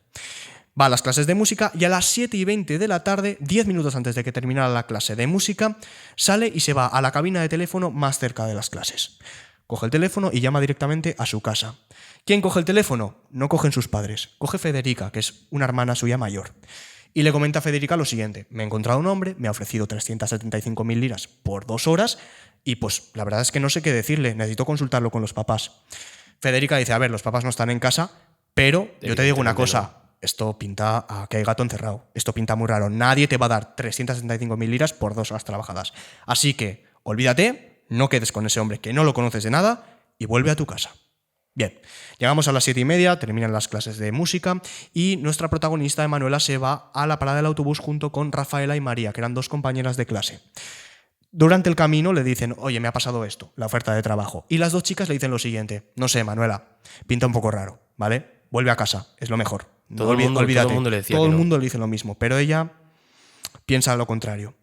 Speaker 1: Va a las clases de música y a las 7:20 de la tarde, 10 minutos antes de que terminara la clase de música, sale y se va a la cabina de teléfono más cerca de las clases. Coge el teléfono y llama directamente a su casa. ¿Quién coge el teléfono? No cogen sus padres. Coge Federica, que es una hermana suya mayor. Y le comenta a Federica lo siguiente. Me he encontrado un hombre, me ha ofrecido 375.000 liras por 2 horas y pues la verdad es que no sé qué decirle, necesito consultarlo con los papás. Federica dice, a ver, los papás no están en casa, pero yo te digo una cosa. Esto pinta a que hay gato encerrado. Esto pinta muy raro. Nadie te va a dar 375.000 liras por 2 horas trabajadas. Así que, olvídate, no quedes con ese hombre que no lo conoces de nada y vuelve a tu casa. Bien, llegamos a las 7:30, terminan las clases de música y nuestra protagonista, Emanuela, se va a la parada del autobús junto con Rafaela y María, que eran 2 compañeras de clase. Durante el camino le dicen, oye, me ha pasado esto, la oferta de trabajo. Y las 2 chicas le dicen lo siguiente, no sé, Manuela, pinta un poco raro, ¿vale? Vuelve a casa, es lo mejor.
Speaker 2: Todo el mundo le decía
Speaker 1: Todo el
Speaker 2: que no.
Speaker 1: mundo le dice lo mismo, pero ella piensa lo contrario.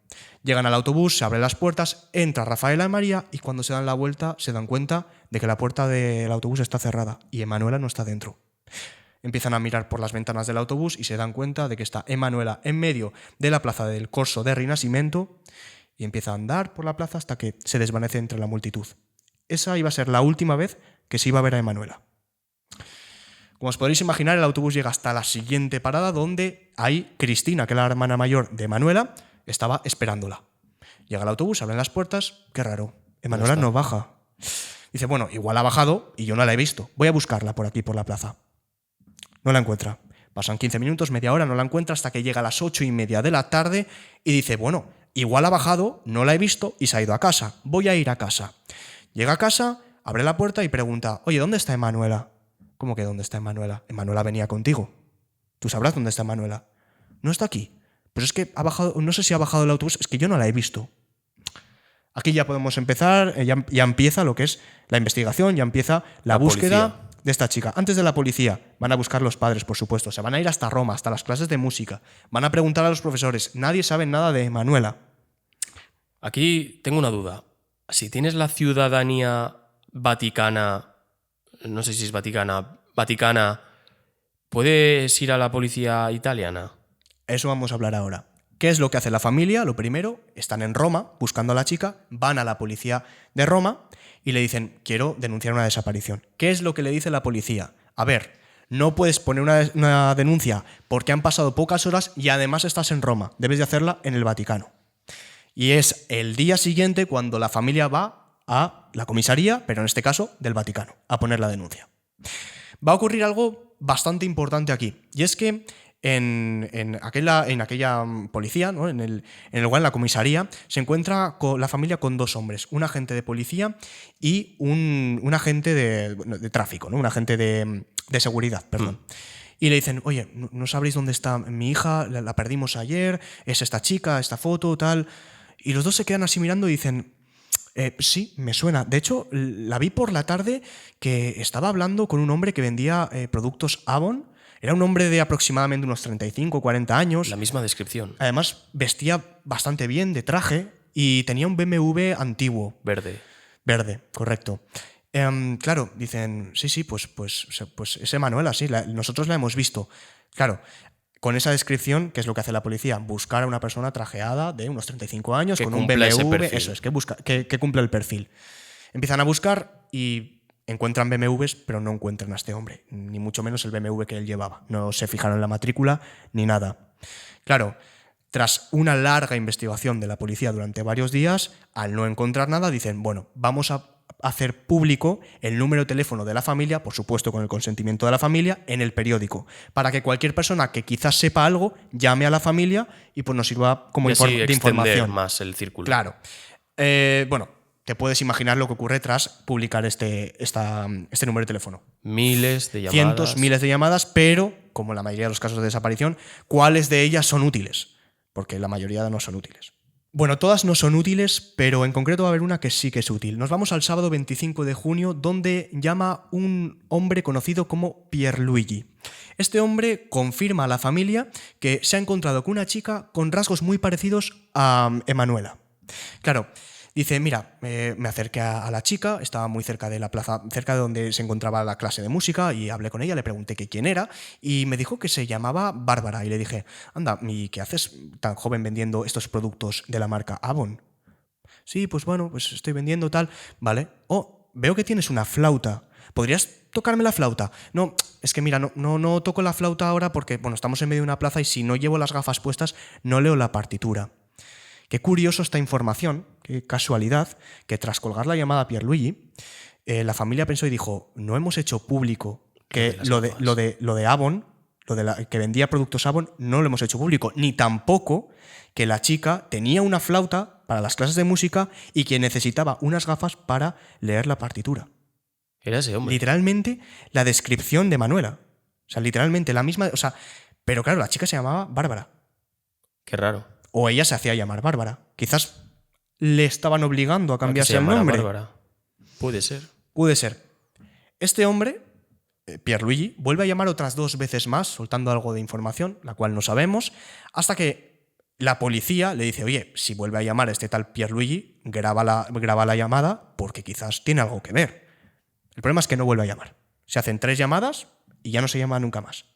Speaker 1: Llegan al autobús, se abren las puertas, entra Rafaela y María y cuando se dan la vuelta se dan cuenta de que la puerta del autobús está cerrada y Emanuela no está dentro. Empiezan a mirar por las ventanas del autobús y se dan cuenta de que está Emanuela en medio de la plaza del Corso de Rinascimento y empieza a andar por la plaza hasta que se desvanece entre la multitud. Esa iba a ser la última vez que se iba a ver a Emanuela. Como os podréis imaginar, el autobús llega hasta la siguiente parada donde ahí Cristina, que es la hermana mayor de Emanuela, estaba esperándola. Llega el autobús, abren las puertas, qué raro, Emanuela no baja. Dice, bueno, igual ha bajado y yo no la he visto, voy a buscarla por aquí, por la plaza. No la encuentra. Pasan 15 minutos, media hora, no la encuentra hasta que llega a las 8:30 de la tarde y dice, bueno, igual ha bajado, no la he visto y se ha ido a casa, voy a ir a casa. Llega a casa, abre la puerta y pregunta, oye, ¿dónde está Emanuela? ¿Cómo que dónde está Emanuela? Emanuela venía contigo. Tú sabrás dónde está Emanuela. No está aquí. Pues es que ha bajado, no sé si ha bajado el autobús, es que yo no la he visto. Aquí ya podemos empezar, ya empieza lo que es la investigación, ya empieza la búsqueda
Speaker 2: policía
Speaker 1: de esta chica. Antes de la policía, van a buscar los padres, por supuesto. Se van a ir hasta Roma, hasta las clases de música. Van a preguntar a los profesores. Nadie sabe nada de Emanuela.
Speaker 2: Aquí tengo una duda. Si tienes la ciudadanía vaticana, no sé si es vaticana, ¿puedes ir a la policía italiana?
Speaker 1: Eso vamos a hablar ahora. ¿Qué es lo que hace la familia? Lo primero, están en Roma buscando a la chica, van a la policía de Roma y le dicen, quiero denunciar una desaparición. ¿Qué es lo que le dice la policía? A ver, no puedes poner una denuncia porque han pasado pocas horas y además estás en Roma. Debes de hacerla en el Vaticano. Y es el día siguiente cuando la familia va a la comisaría, pero en este caso del Vaticano, a poner la denuncia. Va a ocurrir algo bastante importante aquí, y es que en aquella policía, ¿no? en el lugar, en la comisaría, se encuentra la familia con 2 hombres, un agente de policía y un agente de tráfico, ¿no? Un agente de seguridad, perdón. Y le dicen, oye, ¿no sabréis dónde está mi hija? La perdimos ayer, es esta chica, esta foto, tal. Y los 2 se quedan así mirando y dicen, sí, me suena. De hecho, la vi por la tarde que estaba hablando con un hombre que vendía productos Avon. Era un hombre de aproximadamente unos 35 o 40 años.
Speaker 2: La misma descripción.
Speaker 1: Además, vestía bastante bien, de traje, y tenía un BMW antiguo.
Speaker 2: Verde,
Speaker 1: correcto. Claro, dicen, sí, pues es Emanuela, sí, nosotros la hemos visto. Claro, con esa descripción, ¿qué es lo que hace la policía? Buscar a una persona trajeada de unos 35 años,
Speaker 2: que
Speaker 1: con un
Speaker 2: cumpla ese
Speaker 1: BMW,
Speaker 2: perfil.
Speaker 1: eso es, que cumpla el perfil. Empiezan a buscar y encuentran BMWs, pero no encuentran a este hombre, ni mucho menos el BMW que él llevaba. No se fijaron en la matrícula ni nada. Claro, tras una larga investigación de la policía durante varios días, al no encontrar nada, dicen, bueno, vamos a hacer público el número de teléfono de la familia, por supuesto con el consentimiento de la familia, en el periódico, para que cualquier persona que quizás sepa algo llame a la familia y pues nos sirva como
Speaker 2: y así
Speaker 1: de información.
Speaker 2: Más el círculo.
Speaker 1: Claro. Bueno, te puedes imaginar lo que ocurre tras publicar este número de teléfono.
Speaker 2: Miles de llamadas.
Speaker 1: Cientos, miles de llamadas, pero, como en la mayoría de los casos de desaparición, ¿cuáles de ellas son útiles? porque la mayoría no son útiles. Bueno, todas no son útiles, pero en concreto va a haber una que sí que es útil. Nos vamos al sábado 25 de junio, donde llama un hombre conocido como Pierluigi. Este hombre confirma a la familia que se ha encontrado con una chica con rasgos muy parecidos a Emanuela. Claro, dice, mira, me acerqué a la chica, estaba muy cerca de la plaza, cerca de donde se encontraba la clase de música, y hablé con ella, le pregunté que quién era, y me dijo que se llamaba Bárbara, y le dije, anda, ¿y qué haces tan joven vendiendo estos productos de la marca Avon? Sí, pues bueno, pues estoy vendiendo tal, vale. Oh, veo que tienes una flauta. ¿Podrías tocarme la flauta? No, es que mira, no toco la flauta ahora porque, bueno, estamos en medio de una plaza y si no llevo las gafas puestas, no leo la partitura. Qué curioso esta información, qué casualidad, que tras colgar la llamada a Pierluigi, la familia pensó y dijo, no hemos hecho público que lo de Avon, que vendía productos Avon, no lo hemos hecho público, ni tampoco que la chica tenía una flauta para las clases de música y que necesitaba unas gafas para leer la partitura.
Speaker 2: Era ese hombre.
Speaker 1: Literalmente la descripción de Manuela. O sea, literalmente la misma... O sea, pero claro, la chica se llamaba Bárbara.
Speaker 2: Qué raro.
Speaker 1: O ella se hacía llamar Bárbara. Quizás le estaban obligando a cambiarse el nombre.
Speaker 2: Bárbara. Puede ser.
Speaker 1: Puede ser. Este hombre, Pierluigi, vuelve a llamar otras 2 veces más, soltando algo de información, la cual no sabemos, hasta que la policía le dice, oye, si vuelve a llamar a este tal Pierluigi, graba la llamada porque quizás tiene algo que ver. El problema es que no vuelve a llamar. Se hacen 3 llamadas y ya no se llama nunca más.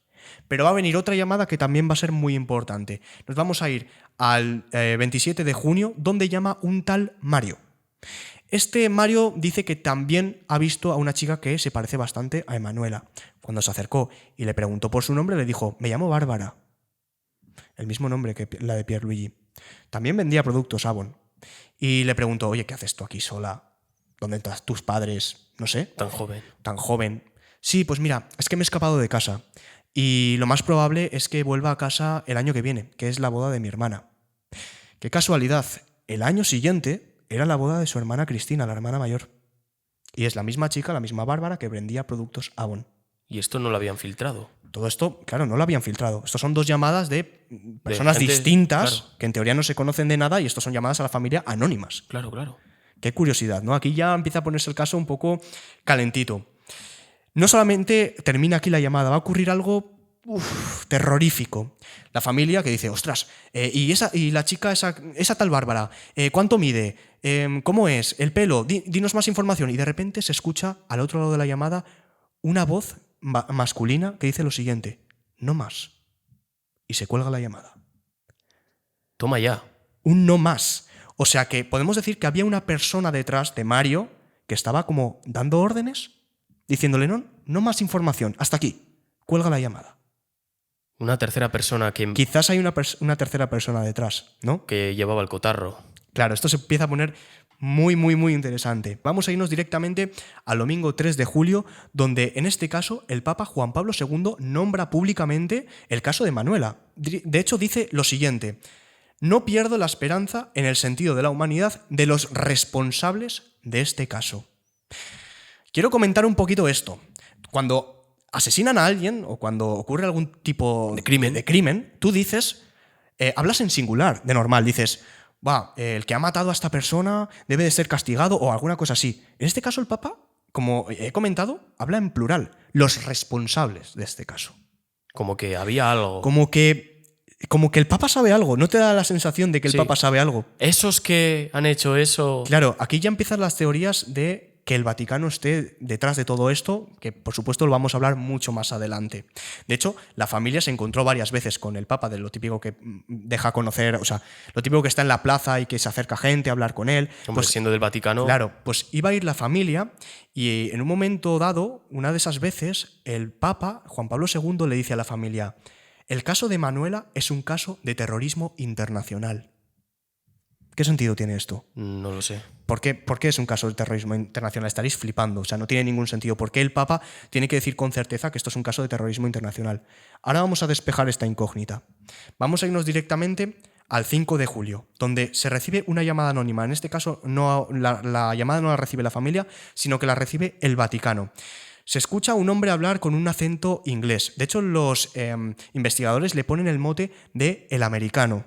Speaker 1: Pero va a venir otra llamada que también va a ser muy importante. Nos vamos a ir al 27 de junio, donde llama un tal Mario. Este Mario dice que también ha visto a una chica que se parece bastante a Emanuela. Cuando se acercó y le preguntó por su nombre, le dijo, me llamo Bárbara. El mismo nombre que la de Pierluigi. También vendía productos Avon. Y le preguntó, oye, ¿qué haces tú aquí sola? ¿Dónde están tus padres? No sé.
Speaker 2: Tan joven.
Speaker 1: Tan joven. Sí, pues mira, es que me he escapado de casa. Y lo más probable es que vuelva a casa el año que viene, que es la boda de mi hermana. Qué casualidad, el año siguiente era la boda de su hermana Cristina, la hermana mayor. Y es la misma chica, la misma Bárbara, que vendía productos Avon.
Speaker 2: Y esto no lo habían filtrado.
Speaker 1: Todo esto, claro, no lo habían filtrado. Estos son 2 llamadas de personas distintas, claro, que en teoría no se conocen de nada, y estos son llamadas a la familia anónimas.
Speaker 2: Claro, claro.
Speaker 1: Qué curiosidad, ¿no? Aquí ya empieza a ponerse el caso un poco calentito. No solamente termina aquí la llamada, va a ocurrir algo terrorífico. La familia que dice, ostras, y la chica, esa tal Bárbara, ¿cuánto mide? ¿Cómo es? ¿El pelo? Dinos más información. Y de repente se escucha al otro lado de la llamada una voz masculina que dice lo siguiente, no más. Y se cuelga la llamada.
Speaker 2: Toma ya.
Speaker 1: Un no más. O sea que podemos decir que había una persona detrás de Mario que estaba como dando órdenes, diciéndole, no más información, hasta aquí, cuelga la llamada.
Speaker 2: Una tercera persona que...
Speaker 1: Quizás hay una tercera persona detrás, ¿no?
Speaker 2: Que llevaba el cotarro.
Speaker 1: Claro, esto se empieza a poner muy, muy, muy interesante. Vamos a irnos directamente al domingo 3 de julio, donde en este caso el Papa Juan Pablo II nombra públicamente el caso de Manuela. De hecho, dice lo siguiente, no pierdo la esperanza en el sentido de la humanidad de los responsables de este caso. Quiero comentar un poquito esto. Cuando asesinan a alguien o cuando ocurre algún tipo de crimen, tú dices, hablas en singular, de normal, dices, el que ha matado a esta persona debe de ser castigado o alguna cosa así. En este caso el Papa, como he comentado, habla en plural, los responsables de este caso.
Speaker 2: Como que había algo.
Speaker 1: Como que el Papa sabe algo, ¿no te da la sensación de que el Papa sabe algo?
Speaker 2: Esos que han hecho eso...
Speaker 1: Claro, aquí ya empiezan las teorías de que el Vaticano esté detrás de todo esto, que por supuesto lo vamos a hablar mucho más adelante. De hecho, la familia se encontró varias veces con el Papa, de lo típico que deja conocer, o sea, lo típico que está en la plaza y que se acerca gente a hablar con él.
Speaker 2: Hombre, pues, siendo del Vaticano...
Speaker 1: Claro, pues iba a ir la familia y en un momento dado, una de esas veces, el Papa, Juan Pablo II, le dice a la familia, el caso de Manuela es un caso de terrorismo internacional. ¿Qué sentido tiene esto?
Speaker 2: No lo sé.
Speaker 1: ¿Por qué es un caso de terrorismo internacional? Estaréis flipando, o sea, no tiene ningún sentido. ¿Por qué el Papa tiene que decir con certeza que esto es un caso de terrorismo internacional? Ahora vamos a despejar esta incógnita. Vamos a irnos directamente al 5 de julio, donde se recibe una llamada anónima. En este caso, la llamada no la recibe la familia, sino que la recibe el Vaticano. Se escucha a un hombre hablar con un acento inglés. De hecho, los investigadores le ponen el mote de el americano.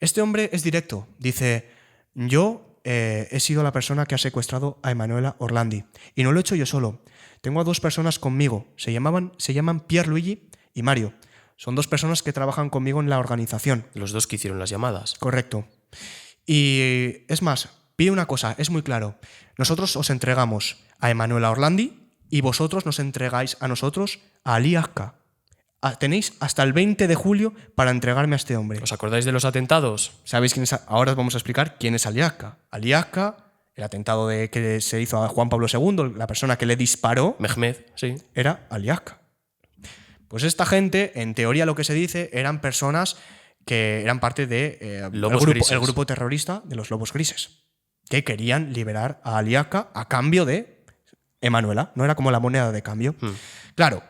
Speaker 1: Este hombre es directo. Dice, yo he sido la persona que ha secuestrado a Emanuela Orlandi. Y no lo he hecho yo solo. Tengo a 2 personas conmigo. Se llaman Pierluigi y Mario. Son 2 personas que trabajan conmigo en la organización.
Speaker 2: Los 2 que hicieron las llamadas.
Speaker 1: Correcto. Y es más, pide una cosa, es muy claro. Nosotros os entregamos a Emanuela Orlandi y vosotros nos entregáis a nosotros a Ali Akka. Tenéis hasta el 20 de julio para entregarme a este hombre.
Speaker 2: ¿Os acordáis de los atentados?
Speaker 1: ¿Sabéis quién es? Ahora os vamos a explicar quién es Ali Akka. Ali Akka, el atentado que se hizo a Juan Pablo II, la persona que le disparó,
Speaker 2: Mehmed, sí.
Speaker 1: era Ali Akka. Pues esta gente, en teoría lo que se dice, eran personas que eran parte de el grupo terrorista de los Lobos Grises, que querían liberar a Ali Akka a cambio de Emanuela. No era como la moneda de cambio. Claro,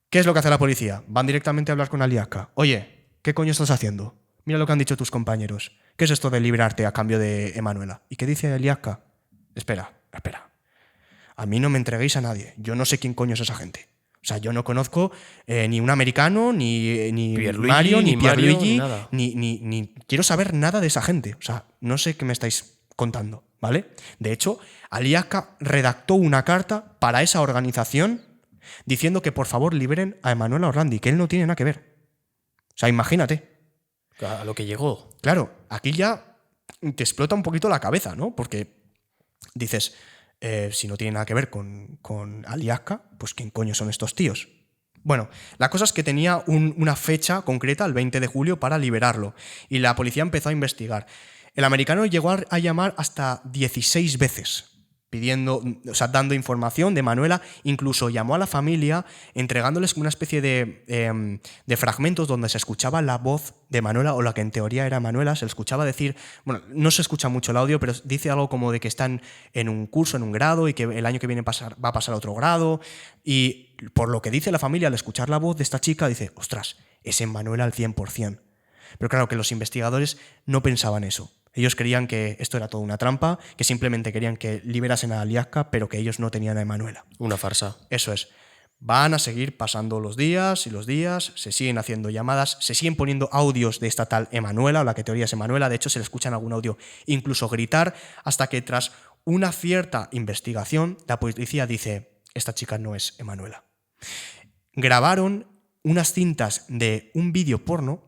Speaker 1: ¿qué es lo que hace la policía? Van directamente a hablar con Ali Akka. Oye, ¿qué coño estás haciendo? Mira lo que han dicho tus compañeros. ¿Qué es esto de liberarte a cambio de Emanuela? ¿Y qué dice Ali Akka? Espera. A mí no me entreguéis a nadie. Yo no sé quién coño es esa gente. O sea, yo no conozco ni un americano, ni Mario, ni Pierluigi, ni quiero saber nada de esa gente. O sea, no sé qué me estáis contando, ¿vale? De hecho, Ali Akka redactó una carta para esa organización diciendo que por favor liberen a Emanuela Orlandi, que él no tiene nada que ver. O sea, imagínate.
Speaker 2: A lo que llegó.
Speaker 1: Claro, aquí ya te explota un poquito la cabeza, ¿no? Porque dices, si no tiene nada que ver con Ali Akka, pues ¿quién coño son estos tíos? Bueno, la cosa es que tenía una fecha concreta, el 20 de julio, para liberarlo. Y la policía empezó a investigar. El americano llegó a llamar hasta 16 veces, dando información de Emanuela. Incluso llamó a la familia entregándoles una especie de fragmentos donde se escuchaba la voz de Emanuela, o la que en teoría era Emanuela. Se le escuchaba decir, bueno, no se escucha mucho el audio, pero dice algo como de que están en un curso, en un grado, y que el año que viene va a pasar a otro grado. Y por lo que dice la familia, al escuchar la voz de esta chica, dice, ostras, es Emanuela al 100%. Pero claro, que los investigadores no pensaban eso. Ellos creían que esto era toda una trampa, que simplemente querían que liberasen a Ali Akka, pero que ellos no tenían a Emanuela.
Speaker 2: Una farsa.
Speaker 1: Eso es. Van a seguir pasando los días y los días, se siguen haciendo llamadas, se siguen poniendo audios de esta tal Emanuela, o la que teoría es Emanuela. De hecho, se le escucha en algún audio incluso gritar, hasta que tras una cierta investigación, la policía dice, esta chica no es Emanuela. Grabaron unas cintas de un vídeo porno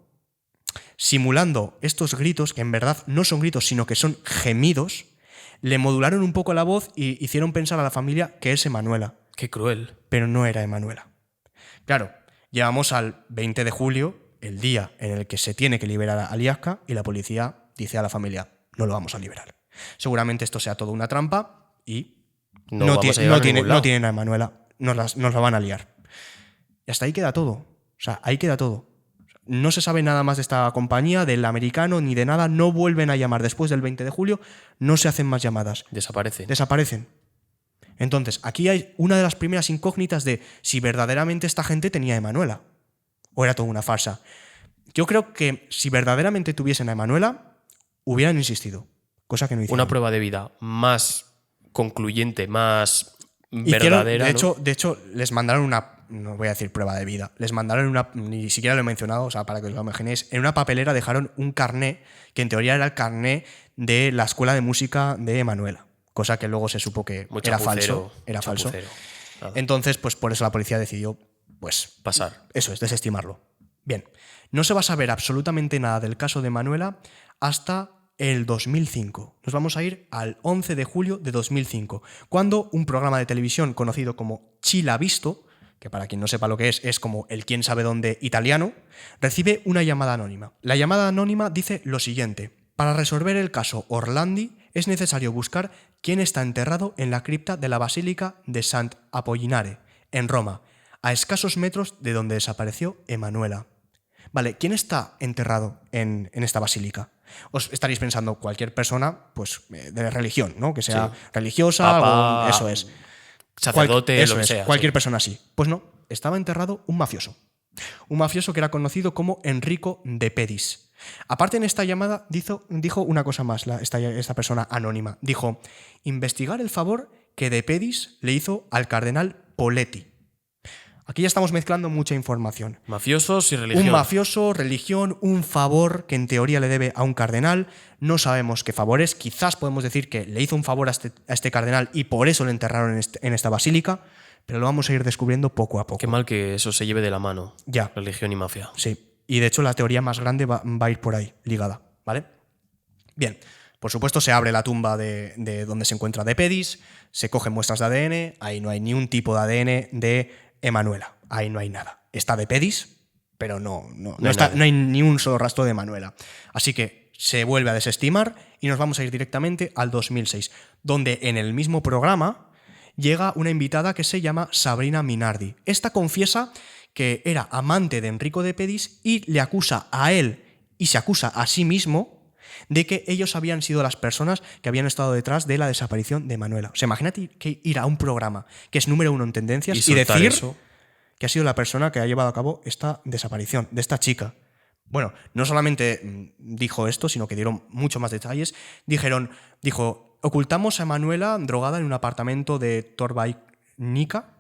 Speaker 1: simulando estos gritos, que en verdad no son gritos, sino que son gemidos. Le modularon un poco la voz y hicieron pensar a la familia que es Emanuela.
Speaker 2: Qué cruel.
Speaker 1: Pero no era Emanuela. Claro, llegamos al 20 de julio, el día en el que se tiene que liberar a Ali Akka, y la policía dice a la familia, no lo vamos a liberar. Seguramente esto sea toda una trampa y no tienen a Emanuela, nos la van a liar. Y hasta ahí queda todo. O sea, ahí queda todo. No se sabe nada más de esta compañía, del americano, ni de nada. No vuelven a llamar después del 20 de julio, no se hacen más llamadas. Desaparecen. Entonces, aquí hay una de las primeras incógnitas de si verdaderamente esta gente tenía a Emanuela o era toda una farsa. Yo creo que si verdaderamente tuviesen a Emanuela, hubieran insistido, cosa que no hicieron.
Speaker 2: Una prueba de vida más concluyente, más verdadera.
Speaker 1: De hecho, les mandaron no voy a decir prueba de vida, les mandaron ni siquiera lo he mencionado, o sea, para que os lo imaginéis, en una papelera dejaron un carné, que en teoría era el carné de la escuela de música de Emanuela, cosa que luego se supo que era falso. Entonces, pues por eso la policía decidió, pues,
Speaker 2: pasar.
Speaker 1: Eso es, desestimarlo. Bien, no se va a saber absolutamente nada del caso de Emanuela hasta el 2005. Nos vamos a ir al 11 de julio de 2005, cuando un programa de televisión conocido como Chila Visto, que para quien no sepa lo que es como el quién sabe dónde italiano, recibe una llamada anónima. La llamada anónima dice lo siguiente: para resolver el caso Orlandi es necesario buscar quién está enterrado en la cripta de la Basílica de Sant'Apollinare, en Roma, a escasos metros de donde desapareció Emanuela. Vale, ¿quién está enterrado en esta basílica? Os estaréis pensando, cualquier persona pues de religión, ¿no? Que sea religiosa,
Speaker 2: Papa,
Speaker 1: eso es.
Speaker 2: Sacerdote, lo que sea.
Speaker 1: Cualquier persona así. Pues no, estaba enterrado un mafioso. Un mafioso que era conocido como Enrico De Pedis. Aparte, en esta llamada dijo una cosa más, esta persona anónima. Dijo, investigar el favor que De Pedis le hizo al cardenal Poletti. Aquí ya estamos mezclando mucha información.
Speaker 2: Mafiosos y religión.
Speaker 1: Un mafioso, religión, un favor que en teoría le debe a un cardenal. No sabemos qué favor es. Quizás podemos decir que le hizo un favor a este cardenal y por eso le enterraron en esta basílica, pero lo vamos a ir descubriendo poco a poco.
Speaker 2: Qué mal que eso se lleve de la mano.
Speaker 1: Ya.
Speaker 2: Religión y mafia.
Speaker 1: Sí. Y de hecho la teoría más grande va a ir por ahí, ligada, ¿vale? Bien. Por supuesto, se abre la tumba de donde se encuentra De Pedis, se cogen muestras de ADN, ahí no hay ni un tipo de ADN de Emanuela, ahí no hay nada. Está De Pedis, pero no hay ni un solo rastro de Emanuela. Así que se vuelve a desestimar y nos vamos a ir directamente al 2006, donde en el mismo programa llega una invitada que se llama Sabrina Minardi. Esta confiesa que era amante de Enrico De Pedis y le acusa a él y se acusa a sí mismo de que ellos habían sido las personas que habían estado detrás de la desaparición de Emanuela. O sea, imagínate que ir a un programa que es número 1 en tendencias y decir eso, que ha sido la persona que ha llevado a cabo esta desaparición de esta chica. Bueno, no solamente dijo esto, sino que dieron mucho más detalles. Dijo, ocultamos a Emanuela drogada en un apartamento de Torbainica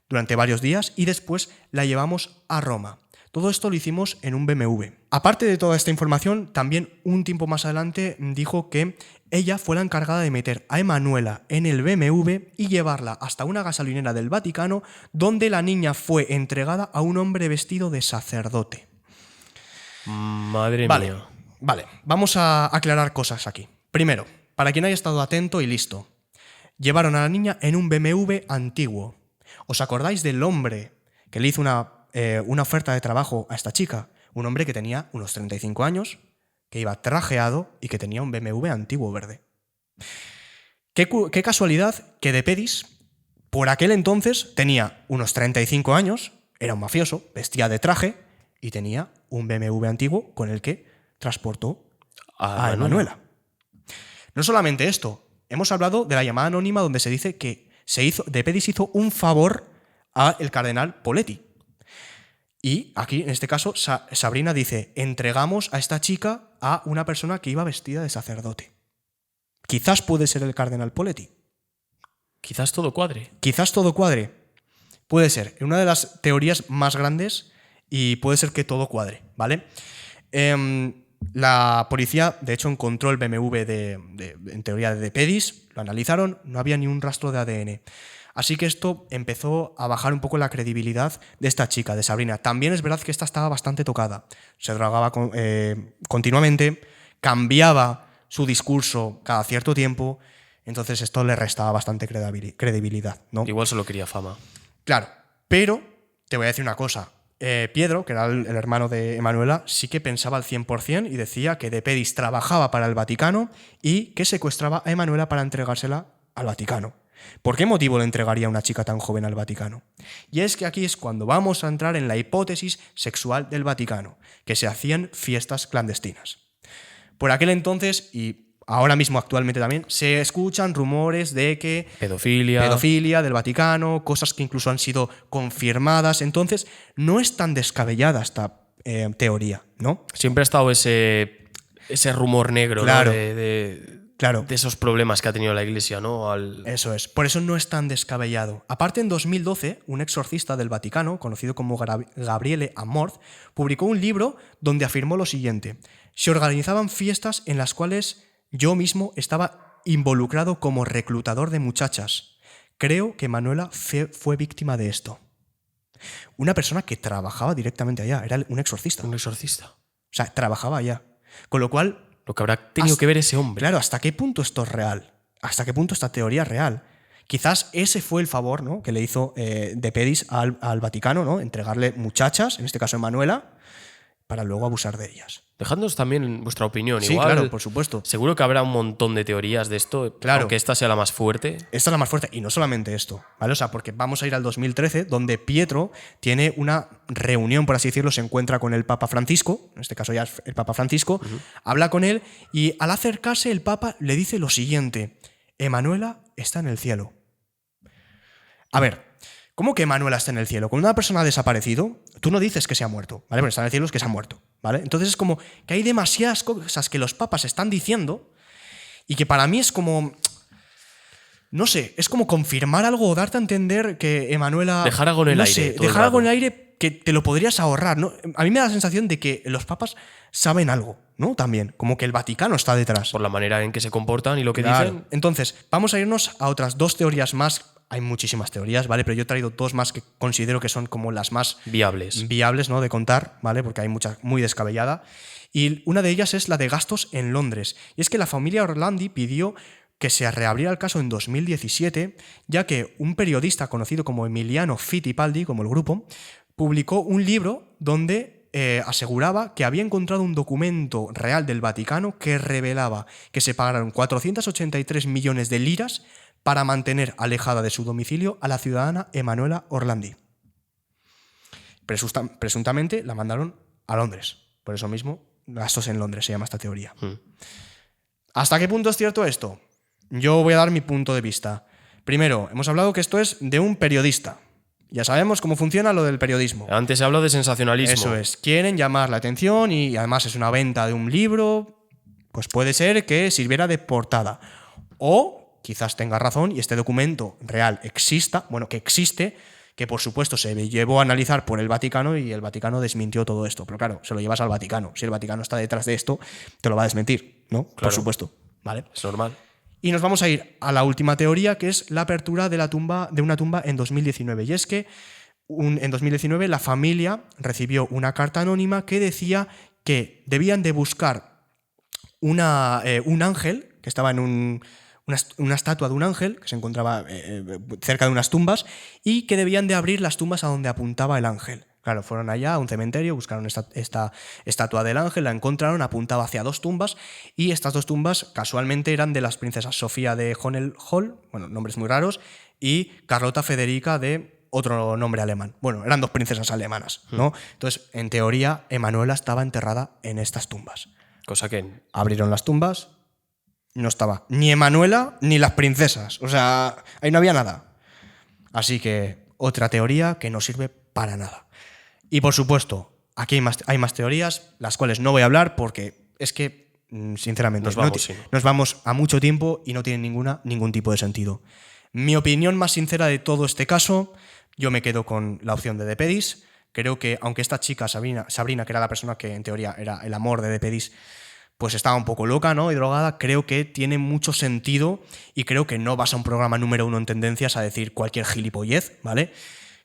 Speaker 1: durante varios días y después la llevamos a Roma. Todo esto lo hicimos en un BMW. Aparte de toda esta información, también un tiempo más adelante dijo que ella fue la encargada de meter a Emanuela en el BMW y llevarla hasta una gasolinera del Vaticano, donde la niña fue entregada a un hombre vestido de sacerdote.
Speaker 2: Madre mía.
Speaker 1: Vale, vamos a aclarar cosas aquí. Primero, para quien haya estado atento y listo, llevaron a la niña en un BMW antiguo. ¿Os acordáis del hombre que le hizo una oferta de trabajo a esta chica? Un hombre que tenía unos 35 años, que iba trajeado y que tenía un BMW antiguo verde. Qué casualidad que De Pedis, por aquel entonces, tenía unos 35 años, era un mafioso, vestía de traje y tenía un BMW antiguo con el que transportó a Emanuela. No solamente esto, hemos hablado de la llamada anónima donde se dice que De Pedis hizo un favor al cardenal Poletti. Y aquí, en este caso, Sabrina dice, entregamos a esta chica a una persona que iba vestida de sacerdote. Quizás puede ser el cardenal Poletti.
Speaker 2: Quizás todo cuadre.
Speaker 1: Quizás todo cuadre. Puede ser. Una de las teorías más grandes y puede ser que todo cuadre, ¿vale? La policía, de hecho, encontró el BMW en teoría de Pedis, lo analizaron, no había ni un rastro de ADN. Así que esto empezó a bajar un poco la credibilidad de esta chica, de Sabrina. También es verdad que esta estaba bastante tocada. Se drogaba continuamente, cambiaba su discurso cada cierto tiempo, entonces esto le restaba bastante credibilidad, ¿no?
Speaker 2: Igual solo quería fama.
Speaker 1: Claro, pero te voy a decir una cosa. Pietro, que era el hermano de Emanuela, sí que pensaba al 100% y decía que De Pedis trabajaba para el Vaticano y que secuestraba a Emanuela para entregársela al Vaticano. ¿Por qué motivo le entregaría a una chica tan joven al Vaticano? Y es que aquí es cuando vamos a entrar en la hipótesis sexual del Vaticano, que se hacían fiestas clandestinas. Por aquel entonces, y ahora mismo actualmente también, se escuchan rumores de que pedofilia del Vaticano, cosas que incluso han sido confirmadas. Entonces, no es tan descabellada esta teoría, ¿no?
Speaker 2: Siempre ha estado ese rumor negro,
Speaker 1: claro,
Speaker 2: ¿no?
Speaker 1: Claro.
Speaker 2: De esos problemas que ha tenido la Iglesia, ¿no?
Speaker 1: Eso es. Por eso no es tan descabellado. Aparte, en 2012, un exorcista del Vaticano, conocido como Gabriele Amorth, publicó un libro donde afirmó lo siguiente. Se organizaban fiestas en las cuales yo mismo estaba involucrado como reclutador de muchachas. Creo que Emanuela fue víctima de esto. Una persona que trabajaba directamente allá. Era un exorcista.
Speaker 2: Un exorcista.
Speaker 1: O sea, trabajaba allá. Con lo cual...
Speaker 2: Lo que habrá tenido que ver ese hombre.
Speaker 1: Claro, ¿hasta qué punto esto es real? ¿Hasta qué punto esta teoría es real? Quizás ese fue el favor, ¿no?, que le hizo De Pedis al Vaticano, ¿no? Entregarle muchachas, en este caso Emanuela, para luego abusar de ellas.
Speaker 2: Dejadnos también vuestra opinión.
Speaker 1: Sí,
Speaker 2: igual,
Speaker 1: claro, por supuesto.
Speaker 2: Seguro que habrá un montón de teorías de esto,
Speaker 1: claro,
Speaker 2: aunque esta sea la más fuerte.
Speaker 1: Esta es la más fuerte, y no solamente esto, ¿vale? O sea, porque vamos a ir al 2013, donde Pietro tiene una reunión, por así decirlo, se encuentra con el Papa Francisco, en este caso ya es el Papa Francisco, habla con él, y al acercarse el Papa le dice lo siguiente: Emanuela está en el cielo. A ver, ¿cómo que Emanuela está en el cielo? Cuando una persona ha desaparecido, tú no dices que se ha muerto, ¿vale? Pero está en el cielo es que se ha muerto, ¿vale? Entonces es como que hay demasiadas cosas que los papas están diciendo y que para mí es como... no sé, es como confirmar algo o darte a entender que Emanuela...
Speaker 2: Dejar algo en el
Speaker 1: no
Speaker 2: aire.
Speaker 1: sé,
Speaker 2: todo el
Speaker 1: dejar algo en
Speaker 2: rato.
Speaker 1: el aire que te lo podrías ahorrar, ¿no? A mí me da la sensación de que los papas saben algo, ¿no? También, como que el Vaticano está detrás.
Speaker 2: Por la manera en que se comportan y lo que
Speaker 1: Claro.
Speaker 2: dicen.
Speaker 1: Entonces, vamos a irnos a otras 2 teorías más. Hay muchísimas teorías, ¿vale? Pero yo he traído 2 más que considero que son como las más
Speaker 2: Viables.
Speaker 1: viables, ¿no? De contar, ¿vale? Porque hay mucha muy descabellada. Y una de ellas es la de gastos en Londres. Y es que la familia Orlandi pidió que se reabriera el caso en 2017, ya que un periodista conocido como Emiliano Fittipaldi, como el grupo, publicó un libro donde aseguraba que había encontrado un documento real del Vaticano que revelaba que se pagaron 483 millones de liras para mantener alejada de su domicilio a la ciudadana Emanuela Orlandi. Presuntamente la mandaron a Londres. Por eso mismo, gastos en Londres se llama esta teoría. ¿Hasta qué punto es cierto esto? Yo voy a dar mi punto de vista. Primero, hemos hablado que esto es de un periodista. Ya sabemos cómo funciona lo del periodismo.
Speaker 2: Antes se habló de sensacionalismo.
Speaker 1: Eso es. Quieren llamar la atención y además es una venta de un libro. Pues puede ser que sirviera de portada. O quizás tenga razón y este documento real exista, bueno, que existe, que por supuesto se llevó a analizar por el Vaticano y el Vaticano desmintió todo esto. Pero claro, se lo llevas al Vaticano. Si el Vaticano está detrás de esto, te lo va a desmentir, ¿no?
Speaker 2: Claro.
Speaker 1: Por supuesto. ¿Vale?
Speaker 2: Es normal.
Speaker 1: Y nos vamos a ir a la última teoría, que es la apertura de una tumba en 2019. Y es que en 2019 la familia recibió una carta anónima que decía que debían de buscar un ángel que estaba en una estatua de un ángel que se encontraba cerca de unas tumbas y que debían de abrir las tumbas a donde apuntaba el ángel. Claro, fueron allá a un cementerio, buscaron esta estatua del ángel, la encontraron, apuntaba hacia 2 tumbas y estas 2 tumbas casualmente eran de las princesas Sofía de Hohenlohe, bueno, nombres muy raros, y Carlota Federica de otro nombre alemán. Bueno, eran 2 princesas alemanas, ¿no? Entonces, en teoría, Emanuela estaba enterrada en estas tumbas.
Speaker 2: Cosa que...
Speaker 1: Abrieron las tumbas, no estaba ni Emanuela ni las princesas. O sea, ahí no había nada. Así que otra teoría que no sirve para nada. Y por supuesto, aquí hay más teorías, las cuales no voy a hablar porque es que, sinceramente, nos vamos a mucho tiempo y no tienen ningún tipo de sentido. Mi opinión más sincera de todo este caso, yo me quedo con la opción de De Pedis. Creo que, aunque esta chica, Sabrina, que era la persona que en teoría era el amor de De Pedis, pues estaba un poco loca, ¿no? Y drogada, creo que tiene mucho sentido y creo que no vas a un programa número 1 en tendencias a decir cualquier gilipollez, ¿vale?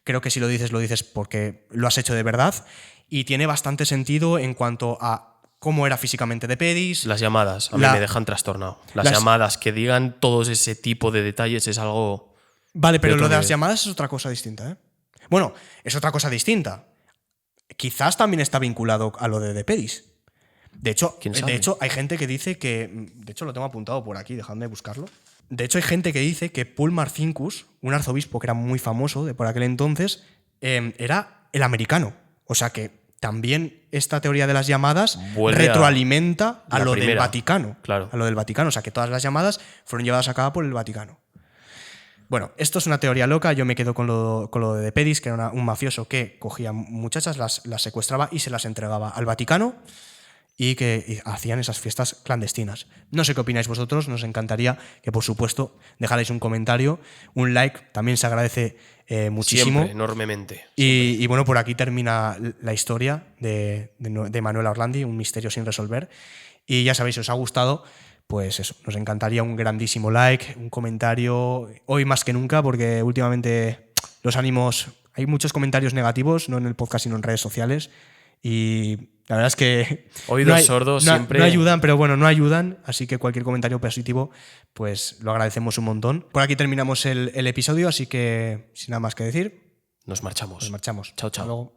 Speaker 1: Creo que si lo dices porque lo has hecho de verdad y tiene bastante sentido en cuanto a cómo era físicamente De Pedis.
Speaker 2: Las llamadas a mí me dejan trastornado. Las llamadas que digan todos ese tipo de detalles es algo...
Speaker 1: Vale, pero lo de las llamadas es otra cosa distinta, ¿eh? Bueno, es otra cosa distinta. Quizás también está vinculado a lo de De Pedis. De hecho, hay gente que dice que... De hecho, lo tengo apuntado por aquí, dejadme buscarlo. De hecho, hay gente que dice que Paul Marcinkus, un arzobispo que era muy famoso de por aquel entonces, era el americano. O sea que también esta teoría de las llamadas retroalimenta a lo del Vaticano.
Speaker 2: Claro.
Speaker 1: A lo del Vaticano. O sea que todas las llamadas fueron llevadas a cabo por el Vaticano. Bueno, esto es una teoría loca. Yo me quedo con lo de Pedis, que era un mafioso que cogía muchachas, las secuestraba y se las entregaba al Vaticano y que hacían esas fiestas clandestinas. No sé qué opináis vosotros, nos encantaría que, por supuesto, dejarais un comentario, un like, también se agradece muchísimo.
Speaker 2: Siempre, enormemente.
Speaker 1: Y bueno, por aquí termina la historia de Emanuela Orlandi, un misterio sin resolver. Y ya sabéis, si os ha gustado, pues eso, nos encantaría un grandísimo like, un comentario, hoy más que nunca, porque últimamente los ánimos, hay muchos comentarios negativos, no en el podcast, sino en redes sociales. Y la verdad es que
Speaker 2: oídos sordos siempre
Speaker 1: no ayudan, pero bueno, no ayudan, así que cualquier comentario positivo pues lo agradecemos un montón. Por aquí terminamos el episodio, así que sin nada más que decir,
Speaker 2: nos marchamos.
Speaker 1: Chao, chao.
Speaker 2: Chao, chao.
Speaker 1: Hasta luego.